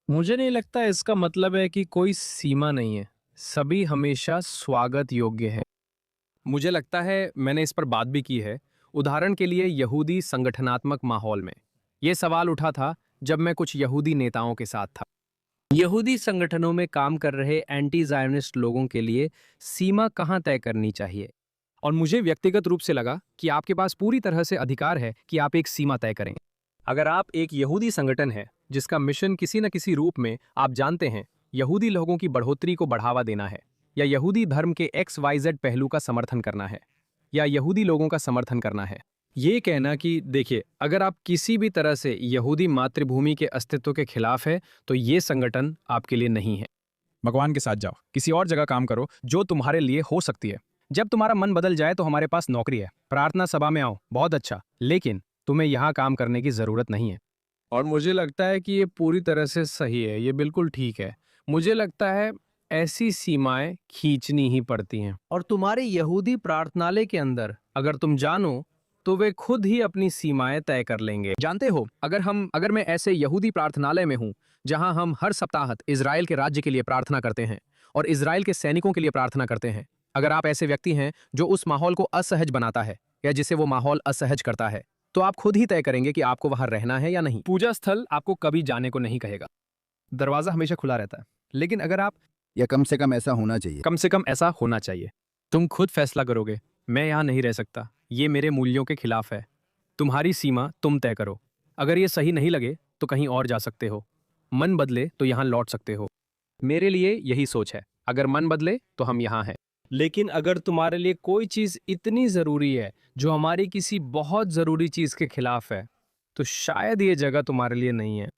मुझे नहीं लगता इसका मतलब है कि कोई सीमा नहीं है, सभी हमेशा स्वागत योग्य है। मुझे लगता है मैंने इस पर बात भी की है। उदाहरण के लिए यहूदी संगठनात्मक माहौल में ये सवाल उठा था जब मैं कुछ यहूदी नेताओं के साथ था। यहूदी संगठनों में काम कर रहे एंटी ज़ायोनिस्ट लोगों के लिए सीमा कहाँ तय करनी चाहिए, और मुझे व्यक्तिगत रूप से लगा कि आपके पास पूरी तरह से अधिकार है कि आप एक सीमा तय करें। अगर आप एक यहूदी संगठन है जिसका मिशन किसी न किसी रूप में आप जानते हैं यहूदी लोगों की बढ़ोतरी को बढ़ावा देना है, या यहूदी धर्म के XYZ पहलू का समर्थन करना है, या यहूदी लोगों का समर्थन करना है, ये कहना कि देखिए, अगर आप किसी भी तरह से यहूदी मातृभूमि के अस्तित्व के खिलाफ है तो ये संगठन आपके लिए नहीं है। भगवान के साथ जाओ, किसी और जगह काम करो जो तुम्हारे लिए हो सकती है। जब तुम्हारा मन बदल जाए तो हमारे पास नौकरी है, प्रार्थना सभा में आओ, बहुत अच्छा, लेकिन तुम्हें यहाँ काम करने की जरूरत नहीं है। और मुझे लगता है कि ये पूरी तरह से सही है, ये बिल्कुल ठीक है। मुझे लगता है ऐसी सीमाएं खींचनी ही पड़ती हैं। और तुम्हारे यहूदी प्रार्थनालय के अंदर अगर तुम जानो तो वे खुद ही अपनी सीमाएं तय कर लेंगे। जानते हो, अगर मैं ऐसे यहूदी प्रार्थनालय में हूँ जहां हम हर सप्ताह इजराइल के राज्य के लिए प्रार्थना करते हैं और इजराइल के सैनिकों के लिए प्रार्थना करते हैं, अगर आप ऐसे व्यक्ति हैं जो उस माहौल को असहज बनाता है या जिसे वो माहौल असहज करता है, तो आप खुद ही तय करेंगे कि आपको वहां रहना है या नहीं। पूजा स्थल आपको कभी जाने को नहीं कहेगा, दरवाजा हमेशा खुला रहता है, लेकिन अगर आप या कम से कम ऐसा होना चाहिए। कम से कम ऐसा होना चाहिए। तुम खुद फैसला करोगे, मैं यहाँ नहीं रह सकता, ये मेरे मूल्यों के खिलाफ है। तुम्हारी सीमा तुम तय करो। अगर ये सही नहीं लगे तो कहीं और जा सकते हो, मन बदले तो यहाँ लौट सकते हो। मेरे लिए यही सोच है, अगर मन बदले तो हम यहाँ हैं। लेकिन अगर तुम्हारे लिए कोई चीज़ इतनी ज़रूरी है जो हमारी किसी बहुत ज़रूरी चीज़ के खिलाफ है, तो शायद ये जगह तुम्हारे लिए नहीं है।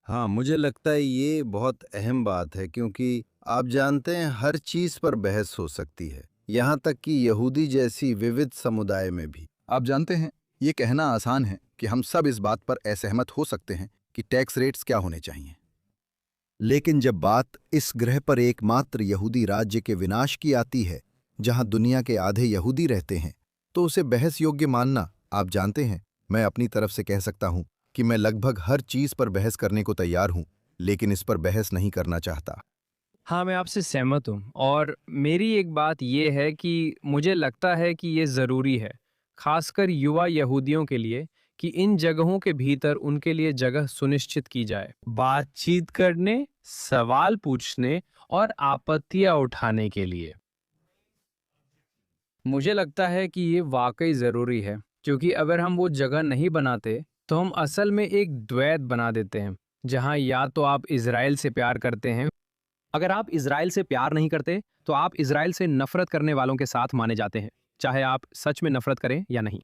हाँ, मुझे लगता है ये बहुत अहम बात है, क्योंकि आप जानते हैं हर चीज पर बहस हो सकती है, यहाँ तक कि यहूदी जैसी विविध समुदाय में भी। आप जानते हैं, ये कहना आसान है कि हम सब इस बात पर असहमत हो सकते हैं कि टैक्स रेट्स क्या होने चाहिए, लेकिन जब बात इस ग्रह पर एकमात्र यहूदी राज्य के विनाश की आती है जहां दुनिया के आधे यहूदी रहते हैं, तो उसे बहस योग्य मानना, आप जानते हैं, मैं अपनी तरफ से कह सकता हूं कि मैं लगभग हर चीज पर बहस करने को तैयार हूं, लेकिन इस पर बहस नहीं करना चाहता। हाँ, मैं आपसे सहमत हूँ, और मेरी एक बात ये है कि मुझे लगता है कि ये ज़रूरी है, खासकर युवा यहूदियों के लिए, कि इन जगहों के भीतर उनके लिए जगह सुनिश्चित की जाए, बातचीत करने, सवाल पूछने और आपत्तियां उठाने के लिए। मुझे लगता है कि ये वाकई ज़रूरी है, क्योंकि अगर हम वो जगह नहीं बनाते तो हम असल में एक द्वैत बना देते हैं, जहाँ या तो आप इज़राइल से प्यार करते हैं। अगर आप इजराइल से प्यार नहीं करते तो आप इजराइल से नफरत करने वालों के साथ माने जाते हैं, चाहे आप सच में नफरत करें या नहीं।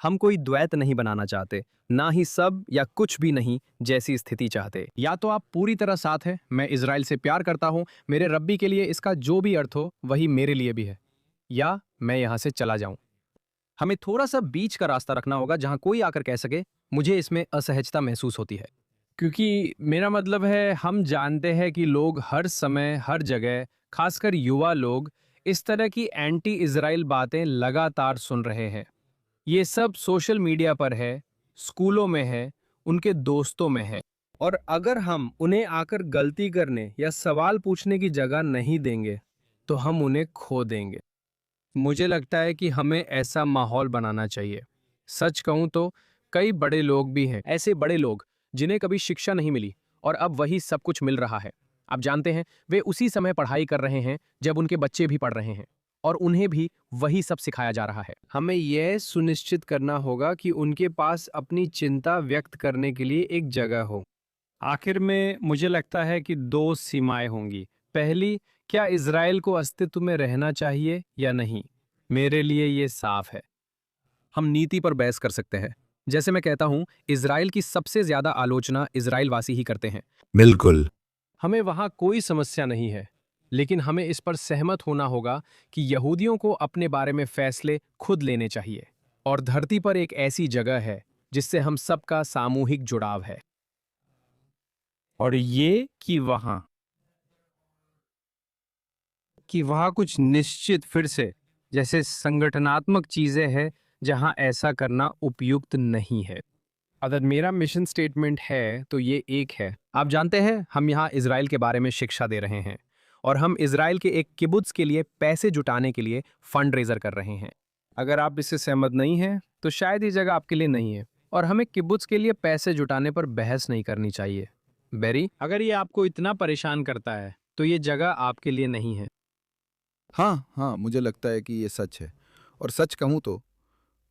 हम कोई द्वैत नहीं बनाना चाहते, ना ही सब या कुछ भी नहीं जैसी स्थिति चाहते। या तो आप पूरी तरह साथ हैं, मैं इजराइल से प्यार करता हूं, मेरे रब्बी के लिए इसका जो भी अर्थ हो वही मेरे लिए भी है, या मैं यहां से चला जाऊं। हमें थोड़ा सा बीच का रास्ता रखना होगा जहां कोई आकर कह सके मुझे इसमें असहजता महसूस होती है। क्योंकि मेरा मतलब है, हम जानते हैं कि लोग हर समय हर जगह, खासकर युवा लोग, इस तरह की एंटी इजराइल बातें लगातार सुन रहे हैं। ये सब सोशल मीडिया पर है, स्कूलों में है, उनके दोस्तों में है, और अगर हम उन्हें आकर गलती करने या सवाल पूछने की जगह नहीं देंगे तो हम उन्हें खो देंगे। मुझे लगता है कि हमें ऐसा माहौल बनाना चाहिए। सच कहूं तो कई बड़े लोग भी हैं, ऐसे बड़े लोग जिन्हें कभी शिक्षा नहीं मिली और अब वही सब कुछ मिल रहा है। आप जानते हैं, वे उसी समय पढ़ाई कर रहे हैं जब उनके बच्चे भी पढ़ रहे हैं और उन्हें भी वही सब सिखाया जा रहा है। हमें यह सुनिश्चित करना होगा कि उनके पास अपनी चिंता व्यक्त करने के लिए एक जगह हो। आखिर में मुझे लगता है कि दो सीमाएं होंगी। पहली, क्या इज़राइल को अस्तित्व में रहना चाहिए या नहीं? मेरे लिए ये साफ है। हम नीति पर बहस कर सकते हैं। जैसे मैं कहता हूं, इज़राइल की सबसे ज्यादा आलोचना इज़राइल वासी ही करते हैं। बिल्कुल। हमें वहां कोई समस्या नहीं है, लेकिन हमें इस पर सहमत होना होगा कि यहूदियों को अपने बारे में फैसले खुद लेने चाहिए और धरती पर एक ऐसी जगह है जिससे हम सबका सामूहिक जुड़ाव है। और ये कि वहाँ कुछ निश्चित फिर से जैसे संगठनात्मक चीजें हैं जहाँ ऐसा करना उपयुक्त नहीं है। अगर मेरा मिशन स्टेटमेंट है तो ये एक है। आप जानते हैं, हम यहाँ इज़राइल के बारे में शिक्षा दे रहे हैं और हम इज़राइल के एक किबुत्स के लिए पैसे जुटाने के लिए फंड रेजर कर रहे हैं। अगर आप इससे सहमत नहीं हैं तो शायद ये जगह आपके लिए नहीं है और हमें किबुत्स के लिए पैसे जुटाने पर बहस नहीं करनी चाहिए। बेरी, अगर ये आपको इतना परेशान करता है तो ये जगह आपके लिए नहीं है। हाँ, मुझे लगता है कि ये सच है। और सच कहूँ तो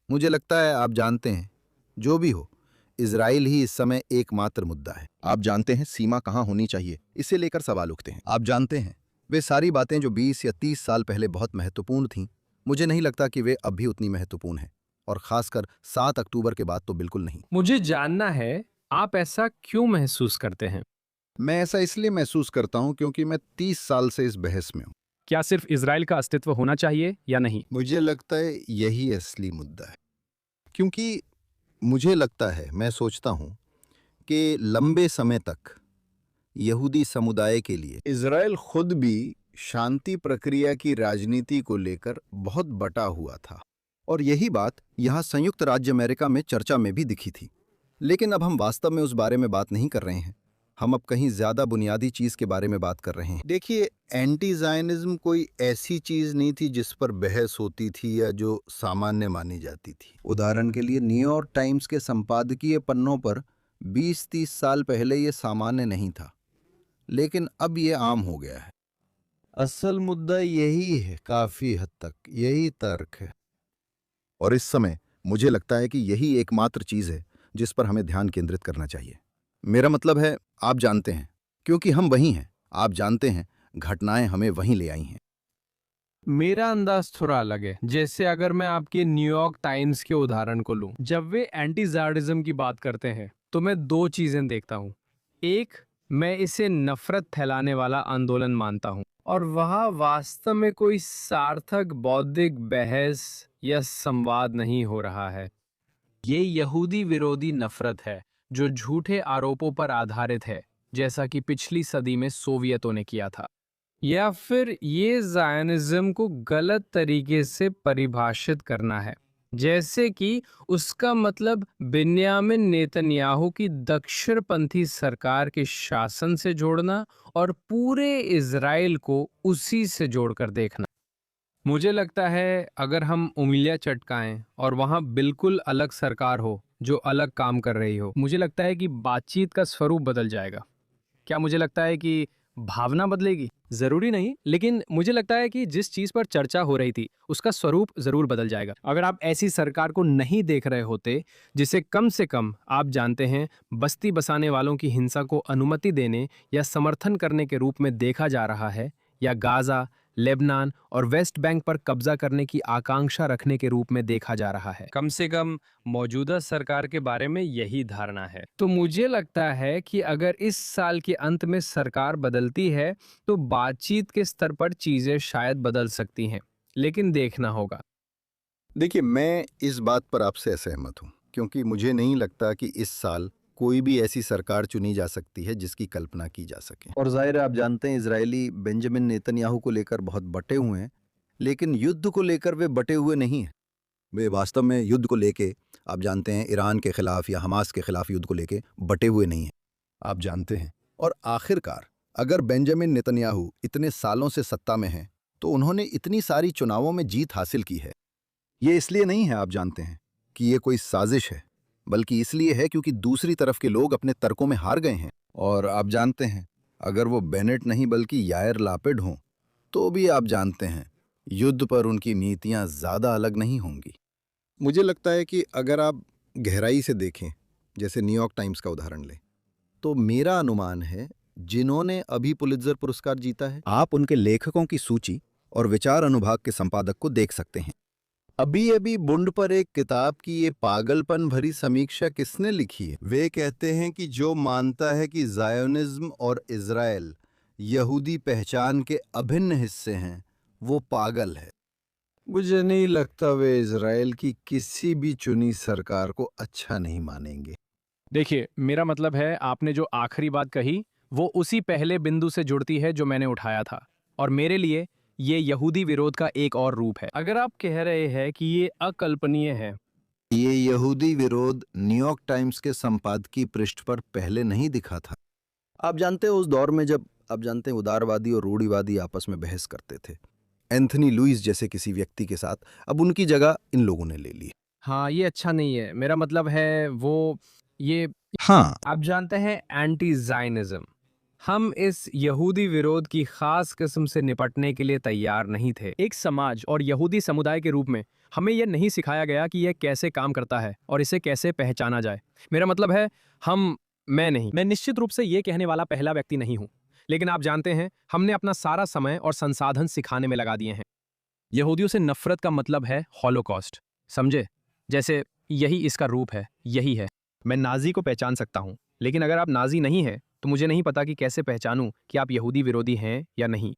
मुझे लगता है, आप जानते हैं, जो भी हो, इजराइल ही इस समय एकमात्र मुद्दा है। आप जानते हैं सीमा कहाँ होनी चाहिए, इसे लेकर सवाल उठते हैं। आप जानते हैं, वे सारी बातें जो 20 या 30 साल पहले बहुत महत्वपूर्ण थीं, मुझे नहीं लगता कि वे अब भी उतनी महत्वपूर्ण हैं, और खासकर 7 अक्टूबर के बाद तो बिल्कुल नहीं। मुझे जानना है, आप ऐसा क्यों महसूस करते हैं? मैं ऐसा इसलिए महसूस करता हूं क्योंकि मैं 30 साल से इस बहस में हूं। क्या सिर्फ इज़राइल का अस्तित्व होना चाहिए या नहीं? मुझे लगता है यही असली मुद्दा है, क्योंकि मुझे लगता है, मैं सोचता हूं कि लंबे समय तक यहूदी समुदाय के लिए इजराइल खुद भी शांति प्रक्रिया की राजनीति को लेकर बहुत बटा हुआ था, और यही बात यहां संयुक्त राज्य अमेरिका में चर्चा में भी दिखी थी। लेकिन अब हम वास्तव में उस बारे में बात नहीं कर रहे हैं, हम अब कहीं ज्यादा बुनियादी चीज के बारे में बात कर रहे हैं। देखिए, एंटी ज़ायनिज्म कोई ऐसी चीज नहीं थी जिस पर बहस होती थी या जो सामान्य मानी जाती थी। उदाहरण के लिए, न्यूयॉर्क टाइम्स के संपादकीय पन्नों पर 20-30 साल पहले ये सामान्य नहीं था, लेकिन अब ये आम हो गया है। असल मुद्दा यही है, काफी हद तक यही तर्क है, और इस समय मुझे लगता है कि यही एकमात्र चीज है जिस पर हमें ध्यान केंद्रित करना चाहिए। मेरा मतलब है, आप जानते हैं, क्योंकि हम वहीं हैं, आप जानते हैं, घटनाएं हमें वहीं ले आई हैं। मेरा अंदाज थोड़ा अलग है। जैसे अगर मैं आपके न्यूयॉर्क टाइम्स के उदाहरण को लूं, जब वे एंटी ज़ायनिज्म की बात करते हैं तो मैं दो चीजें देखता हूं। एक, मैं इसे नफरत फैलाने वाला आंदोलन मानता हूं और वहां वास्तव में कोई सार्थक बौद्धिक बहस या संवाद नहीं हो रहा है। ये यहूदी विरोधी नफरत है जो झूठे आरोपों पर आधारित है, जैसा कि पिछली सदी में सोवियतों ने किया था। या फिर ये ज़ायनिज़्म को गलत तरीके से परिभाषित करना है, जैसे कि उसका मतलब बिन्यामिन नेतन्याहू की दक्षिणपंथी सरकार के शासन से जोड़ना और पूरे इज़राइल को उसी से जोड़कर देखना। मुझे लगता है, अगर हम उंगलियां चटकाएं और वहां बिल्कुल अलग सरकार हो जो अलग काम कर रही हो, मुझे लगता है कि बातचीत का स्वरूप बदल जाएगा। क्या मुझे लगता है कि भावना बदलेगी? जरूरी नहीं, लेकिन मुझे लगता है कि जिस चीज पर चर्चा हो रही थी उसका स्वरूप जरूर बदल जाएगा। अगर आप ऐसी सरकार को नहीं देख रहे होते जिसे कम से कम, आप जानते हैं, बस्ती बसाने वालों की हिंसा को अनुमति देने या समर्थन करने के रूप में देखा जा रहा है, या गाजा, लेबनान और वेस्ट बैंक पर कब्जा करने की आकांक्षा रखने के रूप में देखा जा रहा है, कम से कम मौजूदा सरकार के बारे में यही धारणा है, तो मुझे लगता है कि अगर इस साल के अंत में सरकार बदलती है तो बातचीत के स्तर पर चीजें शायद बदल सकती हैं, लेकिन देखना होगा। देखिए, मैं इस बात पर आपसे असहमत हूं, क्योंकि मुझे नहीं लगता कि इस साल कोई भी ऐसी सरकार चुनी जा सकती है जिसकी कल्पना की जा सके। और जाहिर है, आप जानते हैं, इजरायली बेंजामिन नेतन्याहू को लेकर बहुत बटे हुए हैं, लेकिन युद्ध को लेकर वे बटे हुए नहीं हैं। वे वास्तव में युद्ध को लेके, आप जानते हैं, ईरान के खिलाफ या हमास के खिलाफ युद्ध को लेके बटे हुए नहीं हैं, आप जानते हैं। और आखिरकार, अगर बेंजामिन नेतन्याहू इतने सालों से सत्ता में हैं, तो उन्होंने इतनी सारी चुनावों में जीत हासिल की है। ये इसलिए नहीं है, आप जानते हैं, कि ये कोई साजिश है, बल्कि इसलिए है क्योंकि दूसरी तरफ के लोग अपने तर्कों में हार गए हैं। और आप जानते हैं, अगर वो बेनेट नहीं बल्कि यायर लापिड हों, तो भी आप जानते हैं, युद्ध पर उनकी नीतियां ज्यादा अलग नहीं होंगी। मुझे लगता है कि अगर आप गहराई से देखें, जैसे न्यूयॉर्क टाइम्स का उदाहरण लें, तो मेरा अनुमान है जिन्होंने अभी पुलित्जर पुरस्कार जीता है, आप उनके लेखकों की सूची और विचार अनुभाग के संपादक को देख सकते हैं। अभी अभी बुंड पर एक किताब की ये पागलपन भरी समीक्षा किसने लिखी है? वे कहते हैं कि जो मानता है कि ज़ायोनिज्म और इज़राइल यहूदी पहचान के अभिन्न हिस्से हैं, वो पागल है। मुझे नहीं लगता वे इज़राइल की किसी भी चुनी सरकार को अच्छा नहीं मानेंगे। देखिए, मेरा मतलब है आपने जो आखिरी बात कही वो उसी पहले बिंदु से जुड़ती है जो मैंने उठाया था, और मेरे लिए ये यहूदी विरोध का एक और रूप है। अगर आप कह रहे हैं कि ये अकल्पनीय है, ये यहूदी विरोध न्यूयॉर्क टाइम्स के संपादकीय पृष्ठ पर पहले नहीं दिखा था। आप जानते हैं, उस दौर में जब आप जानते हैं उदारवादी और रूढ़िवादी आपस में बहस करते थे, एंथनी लुइस जैसे किसी व्यक्ति के साथ, अब उनकी जगह इन लोगों ने ले ली। हाँ, ये अच्छा नहीं है। मेरा मतलब है वो ये हाँ, आप जानते हैं एंटी ज़ायनिज़्म। हम इस यहूदी विरोध की खास किस्म से निपटने के लिए तैयार नहीं थे। एक समाज और यहूदी समुदाय के रूप में हमें यह नहीं सिखाया गया कि यह कैसे काम करता है और इसे कैसे पहचाना जाए। मेरा मतलब है मैं निश्चित रूप से ये कहने वाला पहला व्यक्ति नहीं हूं, लेकिन आप जानते हैं हमने अपना सारा समय और संसाधन सिखाने में लगा दिए हैं। यहूदियों से नफरत का मतलब है हॉलोकॉस्ट, समझे? जैसे यही इसका रूप है, यही है। मैं नाजी को पहचान सकता हूं, लेकिन अगर आप नाजी नहीं हैं तो मुझे नहीं पता कि कैसे पहचानूं कि आप यहूदी विरोधी हैं या नहीं।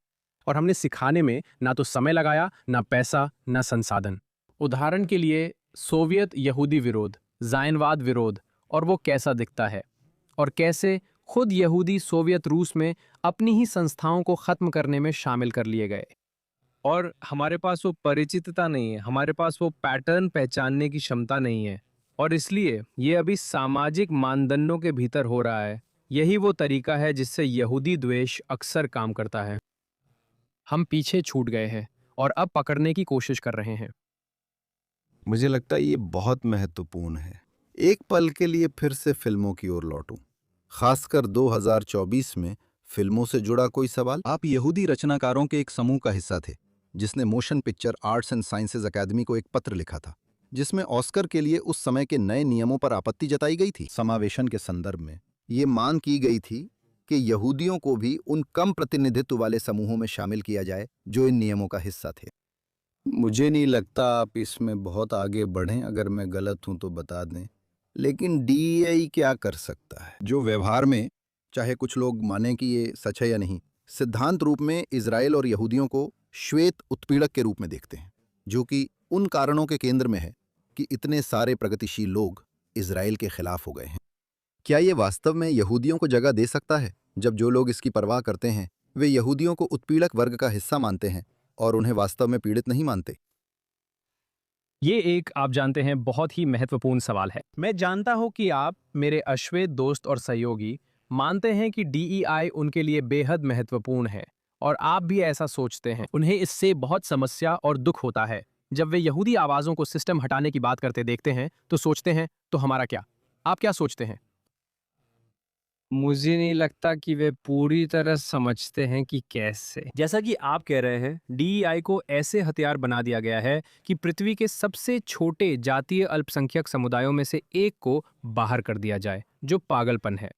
और हमने सिखाने में ना तो समय लगाया, ना पैसा, ना संसाधन। उदाहरण के लिए सोवियत यहूदी विरोध, जायनवाद विरोध, और वो कैसा दिखता है, और कैसे खुद यहूदी सोवियत रूस में अपनी ही संस्थाओं को खत्म करने में शामिल कर लिए गए। और हमारे पास वो परिचितता नहीं है, हमारे पास वो पैटर्न पहचानने की क्षमता नहीं है, और इसलिए ये अभी सामाजिक मानदंडों के भीतर हो रहा है। यही वो तरीका है जिससे यहूदी द्वेष अक्सर काम करता है। हम पीछे छूट गए हैं और अब पकड़ने की कोशिश कर रहे हैं। मुझे लगता है ये बहुत महत्वपूर्ण है। एक पल के लिए फिर से फिल्मों की ओर लौटूं, खासकर 2024 में फिल्मों से जुड़ा कोई सवाल। आप यहूदी रचनाकारों के एक समूह का हिस्सा थे जिसने motion picture arts and sciences academy को एक पत्र लिखा था, जिसमें ऑस्कर के लिए उस समय के नए नियमों पर आपत्ति जताई गई थी। समावेशन के संदर्भ में ये मांग की गई थी कि यहूदियों को भी उन कम प्रतिनिधित्व वाले समूहों में शामिल किया जाए जो इन नियमों का हिस्सा थे। मुझे नहीं लगता आप इसमें बहुत आगे बढ़ें, अगर मैं गलत हूं तो बता दें, लेकिन डीईआई क्या कर सकता है जो व्यवहार में, चाहे कुछ लोग माने कि ये सच है या नहीं, सिद्धांत रूप में इजराइल और यहूदियों को श्वेत उत्पीड़क के रूप में देखते हैं, जो कि उन कारणों के केंद्र में है कि इतने सारे प्रगतिशील लोग इजराइल के खिलाफ हो गए हैं। क्या ये वास्तव में यहूदियों को जगह दे सकता है जब जो लोग इसकी परवाह करते हैं वे यहूदियों को उत्पीड़क वर्ग का हिस्सा मानते हैं और उन्हें वास्तव में पीड़ित नहीं मानते? ये एक, आप जानते हैं, बहुत ही महत्वपूर्ण सवाल है। मैं जानता हूं कि आप, मेरे अश्वेत दोस्त और सहयोगी, मानते हैं कि डीईआई उनके लिए बेहद महत्वपूर्ण है, और आप भी ऐसा सोचते हैं। उन्हें इससे बहुत समस्या और दुख होता है जब वे यहूदी आवाज़ों को सिस्टम हटाने की बात करते देखते हैं, तो सोचते हैं तो हमारा क्या? आप क्या सोचते हैं? मुझे नहीं लगता कि वे पूरी तरह समझते हैं कि कैसे। जैसा कि आप कह रहे हैं, डीईआई को ऐसे हथियार बना दिया गया है कि पृथ्वी के सबसे छोटे जातीय अल्पसंख्यक समुदायों में से एक को बाहर कर दिया जाए, जो पागलपन है।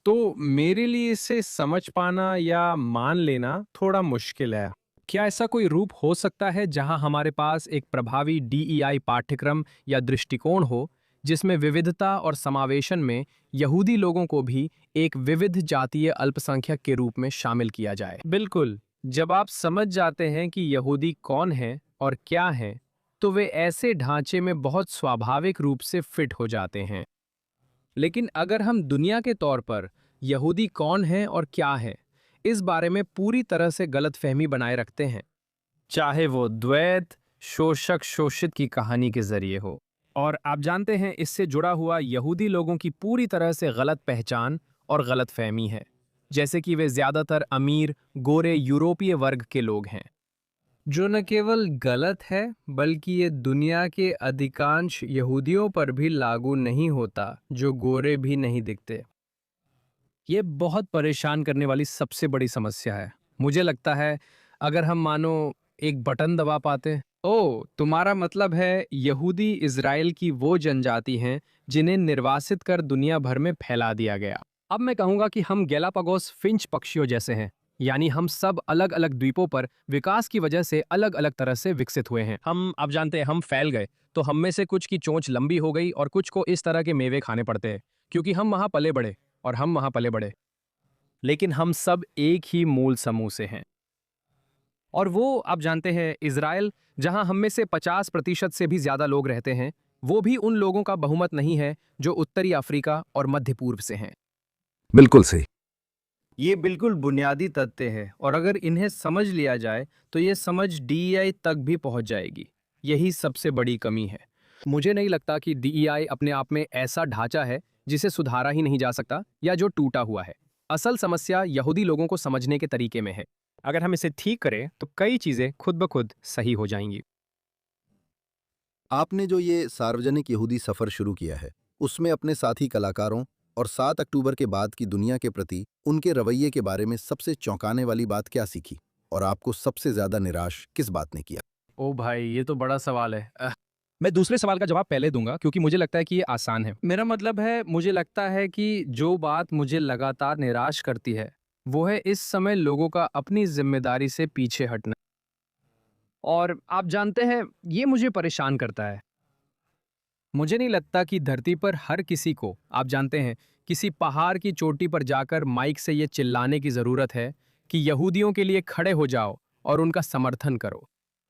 तो मेरे लिए इसे समझ पाना या मान लेना थोड़ा मुश्किल है। क्या ऐसा कोई रूप हो सकता है जहां हमारे पास एक प्रभावी डीईआई पाठ्यक्रम या दृष्टिकोण हो, जिसमें विविधता और समावेशन में यहूदी लोगों को भी एक विविध जातीय अल्पसंख्यक के रूप में शामिल किया जाए? बिल्कुल। जब आप समझ जाते हैं कि यहूदी कौन है और क्या है, तो वे ऐसे ढांचे में बहुत स्वाभाविक रूप से फिट हो जाते हैं। लेकिन अगर हम दुनिया के तौर पर यहूदी कौन है और क्या है, इस बारे में पूरी तरह से गलतफहमी बनाए रखते हैं, चाहे वो द्वैत शोषक शोषित की कहानी के जरिए हो, और आप जानते हैं इससे जुड़ा हुआ यहूदी लोगों की पूरी तरह से गलत पहचान और गलतफहमी है, जैसे कि वे ज्यादातर अमीर गोरे यूरोपीय वर्ग के लोग हैं, जो न केवल गलत है बल्कि ये दुनिया के अधिकांश यहूदियों पर भी लागू नहीं होता, जो गोरे भी नहीं दिखते। ये बहुत परेशान करने वाली सबसे बड़ी समस्या है। मुझे लगता है अगर हम मानो एक बटन दबा पाते। ओ, तुम्हारा मतलब है यहूदी इज़राइल की वो जनजाति हैं जिन्हें निर्वासित कर दुनिया भर में फैला दिया गया। अब मैं कहूंगा कि हम गैलापागोस फिंच पक्षियों जैसे हैं, यानी हम सब अलग अलग द्वीपों पर विकास की वजह से अलग अलग तरह से विकसित हुए हैं। हम अब जानते हैं हम फैल गए तो हम में से कुछ की चोंच लंबी हो गई और कुछ को इस तरह के मेवे खाने पड़ते हैं क्योंकि हम वहां पले बड़े और हम वहां पले बड़े, लेकिन हम सब एक ही मूल समूह से हैं। और वो आप जानते हैं इज़राइल, जहां हम में से 50% से भी ज्यादा लोग रहते हैं, वो भी उन लोगों का बहुमत नहीं है जो उत्तरी अफ्रीका और मध्य पूर्व से हैं। बिल्कुल सही। ये बिल्कुल बुनियादी तथ्य है और अगर इन्हें समझ लिया जाए तो ये समझ डीईआई तक भी पहुंच जाएगी। यही सबसे बड़ी कमी है। मुझे नहीं लगता कि डीईआई अपने आप में ऐसा ढांचा है जिसे सुधारा ही नहीं जा सकता या जो टूटा हुआ है। असल समस्या यहूदी लोगों को समझने के तरीके में है। अगर हम इसे ठीक करें तो कई चीजें खुद ब खुद सही हो जाएंगी। आपने जो ये सार्वजनिक यहूदी सफर शुरू किया है, उसमें अपने साथी कलाकारों और 7 अक्टूबर के बाद की दुनिया के प्रति उनके रवैये के बारे में सबसे चौंकाने वाली बात क्या सीखी? और आपको सबसे ज्यादा निराश किस बात ने किया? ओ भाई, ये तो बड़ा सवाल है। मैं दूसरे सवाल का जवाब पहले दूंगा क्योंकि मुझे लगता है कि ये आसान है। मेरा मतलब है, मुझे लगता है कि जो बात मुझे लगातार निराश करती है वो है इस समय लोगों का अपनी जिम्मेदारी से पीछे हटना। और आप जानते हैं ये मुझे परेशान करता है। मुझे नहीं लगता कि धरती पर हर किसी को, आप जानते हैं, किसी पहाड़ की चोटी पर जाकर माइक से ये चिल्लाने की जरूरत है कि यहूदियों के लिए खड़े हो जाओ और उनका समर्थन करो।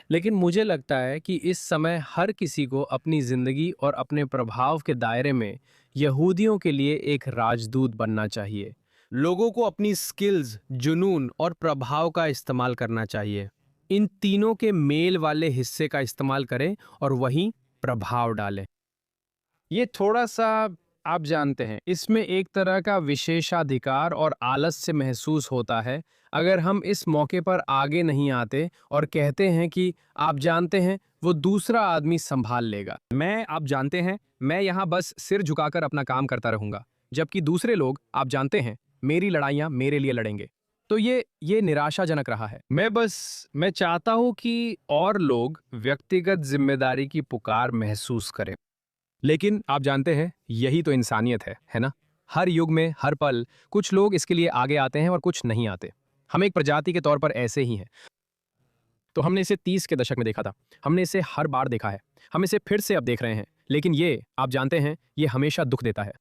लेकिन मुझे लगता है कि इस समय हर किसी को अपनी जिंदगी और अपने प्रभाव के दायरे में यहूदियों के लिए एक राजदूत बनना चाहिए। लोगों को अपनी स्किल्स, जुनून और प्रभाव का इस्तेमाल करना चाहिए। इन तीनों के मेल वाले हिस्से का इस्तेमाल करें और वहीं प्रभाव डालें। ये थोड़ा सा, आप जानते हैं, इसमें एक तरह का विशेषाधिकार और आलस्य महसूस होता है अगर हम इस मौके पर आगे नहीं आते और कहते हैं कि आप जानते हैं वो दूसरा आदमी संभाल लेगा। आप जानते हैं, मैं यहाँ बस सिर झुकाकर अपना काम करता रहूंगा, जबकि दूसरे लोग, आप जानते हैं, मेरी लड़ाइयाँ मेरे लिए लड़ेंगे। तो ये निराशाजनक रहा है। मैं चाहता हूँ कि और लोग व्यक्तिगत जिम्मेदारी की पुकार महसूस करें। लेकिन आप जानते हैं, यही तो इंसानियत है ना? हर युग में, हर पल, कुछ लोग इसके लिए आगे आते हैं और कुछ नहीं आते। हम एक प्रजाति के तौर पर ऐसे ही हैं। तो हमने इसे 30 के दशक में देखा था, हमने इसे हर बार देखा है, हम इसे फिर से अब देख रहे हैं। लेकिन ये, आप जानते हैं, ये हमेशा दुख देता है।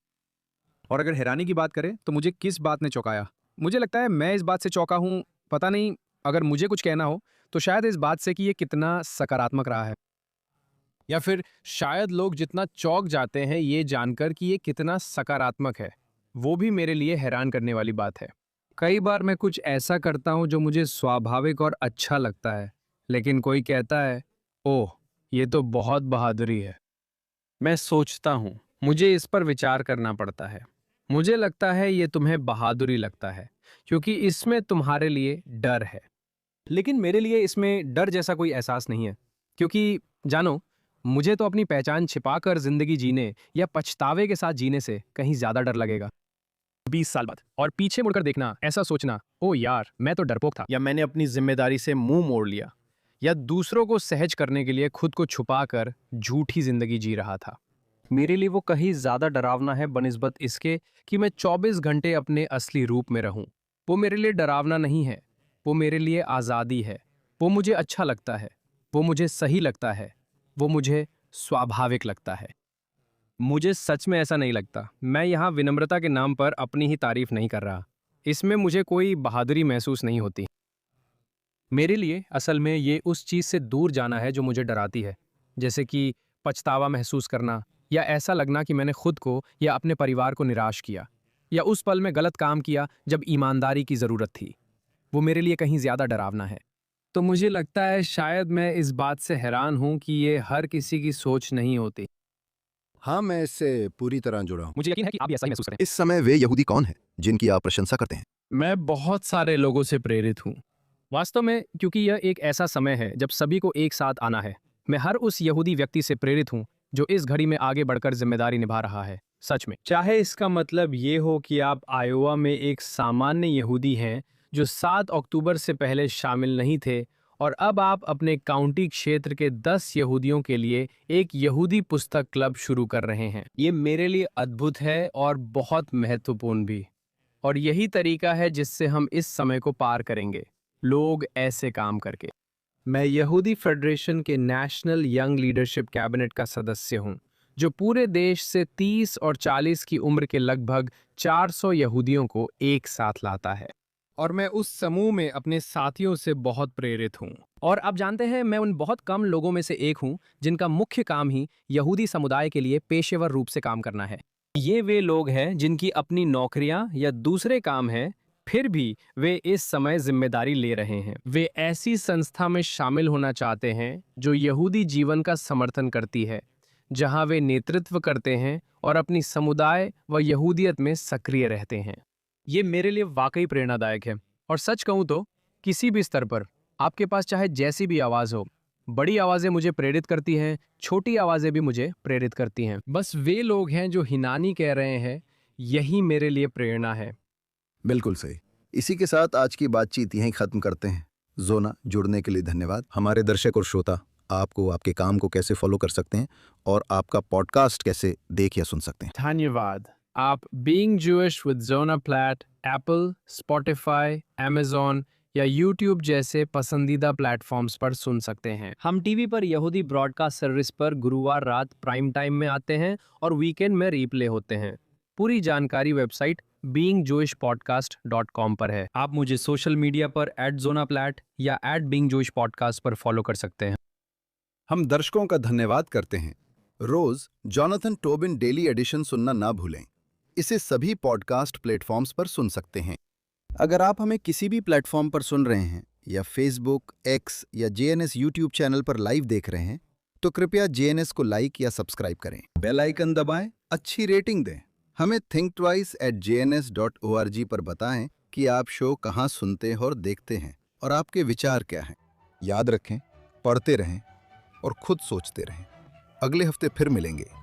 और अगर हैरानी की बात करें तो मुझे किस बात ने चौंकाया? मुझे लगता है मैं इस बात से चौंका हूं, पता नहीं, अगर मुझे कुछ कहना हो तो शायद इस बात से कि ये कितना सकारात्मक रहा है। या फिर शायद लोग जितना चौंक जाते हैं ये जानकर कि ये कितना सकारात्मक है, वो भी मेरे लिए हैरान करने वाली बात है। कई बार मैं कुछ ऐसा करता हूं जो मुझे स्वाभाविक और अच्छा लगता है, लेकिन कोई कहता है, ओह, ये तो बहुत बहादुरी है। मैं सोचता हूं, मुझे इस पर विचार करना पड़ता है। मुझे लगता है ये तुम्हें बहादुरी लगता है क्योंकि इसमें तुम्हारे लिए डर है। लेकिन मेरे लिए इसमें डर जैसा कोई एहसास नहीं है, क्योंकि जानो, मुझे तो अपनी पहचान छिपाकर जिंदगी जीने या पछतावे के साथ जीने से कहीं ज्यादा डर लगेगा। 20 साल बाद और पीछे मुड़कर देखना, ऐसा सोचना, ओ यार, मैं तो डरपोक था, या मैंने अपनी जिम्मेदारी से मुंह मोड़ लिया, या दूसरों को सहज करने के लिए खुद को छुपाकर झूठी जिंदगी जी रहा था। मेरे लिए वो कहीं ज्यादा डरावना है बनिस्बत इसके कि मैं 24 घंटे अपने असली रूप में रहूं। वो मेरे लिए डरावना नहीं है, वो मेरे लिए आज़ादी है। वो मुझे अच्छा लगता है, वो मुझे सही लगता है, वो मुझे स्वाभाविक लगता है। मुझे सच में ऐसा नहीं लगता। मैं यहाँ विनम्रता के नाम पर अपनी ही तारीफ नहीं कर रहा। इसमें मुझे कोई बहादुरी महसूस नहीं होती। मेरे लिए असल में ये उस चीज़ से दूर जाना है जो मुझे डराती है, जैसे कि पछतावा महसूस करना या ऐसा लगना कि मैंने खुद को या अपने परिवार को निराश किया या उस पल में गलत काम किया जब ईमानदारी की ज़रूरत थी। वो मेरे लिए कहीं ज़्यादा डरावना है। तो मुझे लगता है शायद मैं इस बात से हैरान हूं कि ये हर किसी की सोच नहीं होती। हाँ, मैं इससे पूरी तरह जुड़ा हूँ। मुझे यकीन है कि आप भी ऐसा ही महसूस करें। इस समय वे यहूदी कौन हैं जिनकी आप प्रशंसा करते हैं? मैं बहुत सारे लोगों से प्रेरित हूं। वास्तव में क्योंकि यह एक ऐसा समय है जब सभी को एक साथ आना है। मैं हर उस यहूदी व्यक्ति से प्रेरित हूँ जो इस घड़ी में आगे बढ़कर जिम्मेदारी निभा रहा है, सच में। चाहे इसका मतलब ये हो कि आप आयोवा में एक सामान्य यहूदी हैं जो 7 अक्टूबर से पहले शामिल नहीं थे और अब आप अपने काउंटी क्षेत्र के 10 यहूदियों के लिए एक यहूदी पुस्तक क्लब शुरू कर रहे हैं। ये मेरे लिए अद्भुत है और बहुत महत्वपूर्ण भी। और यही तरीका है जिससे हम इस समय को पार करेंगे, लोग ऐसे काम करके। मैं यहूदी फेडरेशन के नेशनल यंग लीडरशिप कैबिनेट का सदस्य हूं, जो पूरे देश से 30 और 40 की उम्र के लगभग 400 यहूदियों को एक साथ लाता है। और मैं उस समूह में अपने साथियों से बहुत प्रेरित हूँ। और आप जानते हैं, मैं उन बहुत कम लोगों में से एक हूं जिनका मुख्य काम ही यहूदी समुदाय के लिए पेशेवर रूप से काम करना है। ये वे लोग हैं जिनकी अपनी नौकरियां या दूसरे काम हैं, फिर भी वे इस समय जिम्मेदारी ले रहे हैं। वे ऐसी संस्था में शामिल होना चाहते हैं जो यहूदी जीवन का समर्थन करती है, जहां वे नेतृत्व करते हैं और अपनी समुदाय व यहूदियत में सक्रिय रहते हैं। ये मेरे लिए वाकई प्रेरणादायक है। और सच कहूं तो किसी भी स्तर पर आपके पास चाहे जैसी भी आवाज़ हो, बड़ी आवाज़ें मुझे प्रेरित करती हैं, छोटी आवाज़ें भी मुझे प्रेरित करती हैं। बस वे लोग हैं जो हिनानी कह रहे हैं, यही मेरे लिए प्रेरणा है। बिल्कुल सही। इसी के साथ आज की बातचीत यहीं खत्म करते हैं। जोना, जुड़ने के लिए धन्यवाद। हमारे दर्शक और श्रोता आपको आपके काम को कैसे फॉलो कर सकते हैं और आपका पॉडकास्ट कैसे देख या सुन सकते हैं? धन्यवाद। आप being Jewish with Jonah Platt Apple, Spotify, Amazon या यूट्यूब जैसे पसंदीदा प्लेटफॉर्म्स पर सुन सकते हैं। हम टीवी पर यहूदी ब्रॉडकास्ट सर्विस पर गुरुवार रात प्राइम टाइम में आते हैं और वीकेंड में रीप्ले होते हैं। पूरी जानकारी वेबसाइट beingJewishPodcast.com पर है। आप मुझे सोशल मीडिया पर @zonaplat या @beingJewishPodcast पर फॉलो कर सकते हैं। हम दर्शकों का धन्यवाद करते हैं। रोज जॉनथन टोबिन डेली एडिशन सुनना ना भूलें। इसे सभी पॉडकास्ट प्लेटफॉर्म्स पर सुन सकते हैं। अगर आप हमें किसी भी प्लेटफॉर्म पर सुन रहे हैं या फेसबुक, एक्स या JNS यूट्यूब चैनल पर लाइव देख रहे हैं, तो कृपया JNS को लाइक या सब्सक्राइब करें, बेल आइकन दबाएं, अच्छी रेटिंग दें। हमें thinktwice@jns.org पर बताएं कि आप शो कहां सुनते हैं और देखते हैं और आपके विचार क्या हैं। याद रखें, पढ़ते रहें और खुद सोचते रहें। अगले हफ्ते फिर मिलेंगे।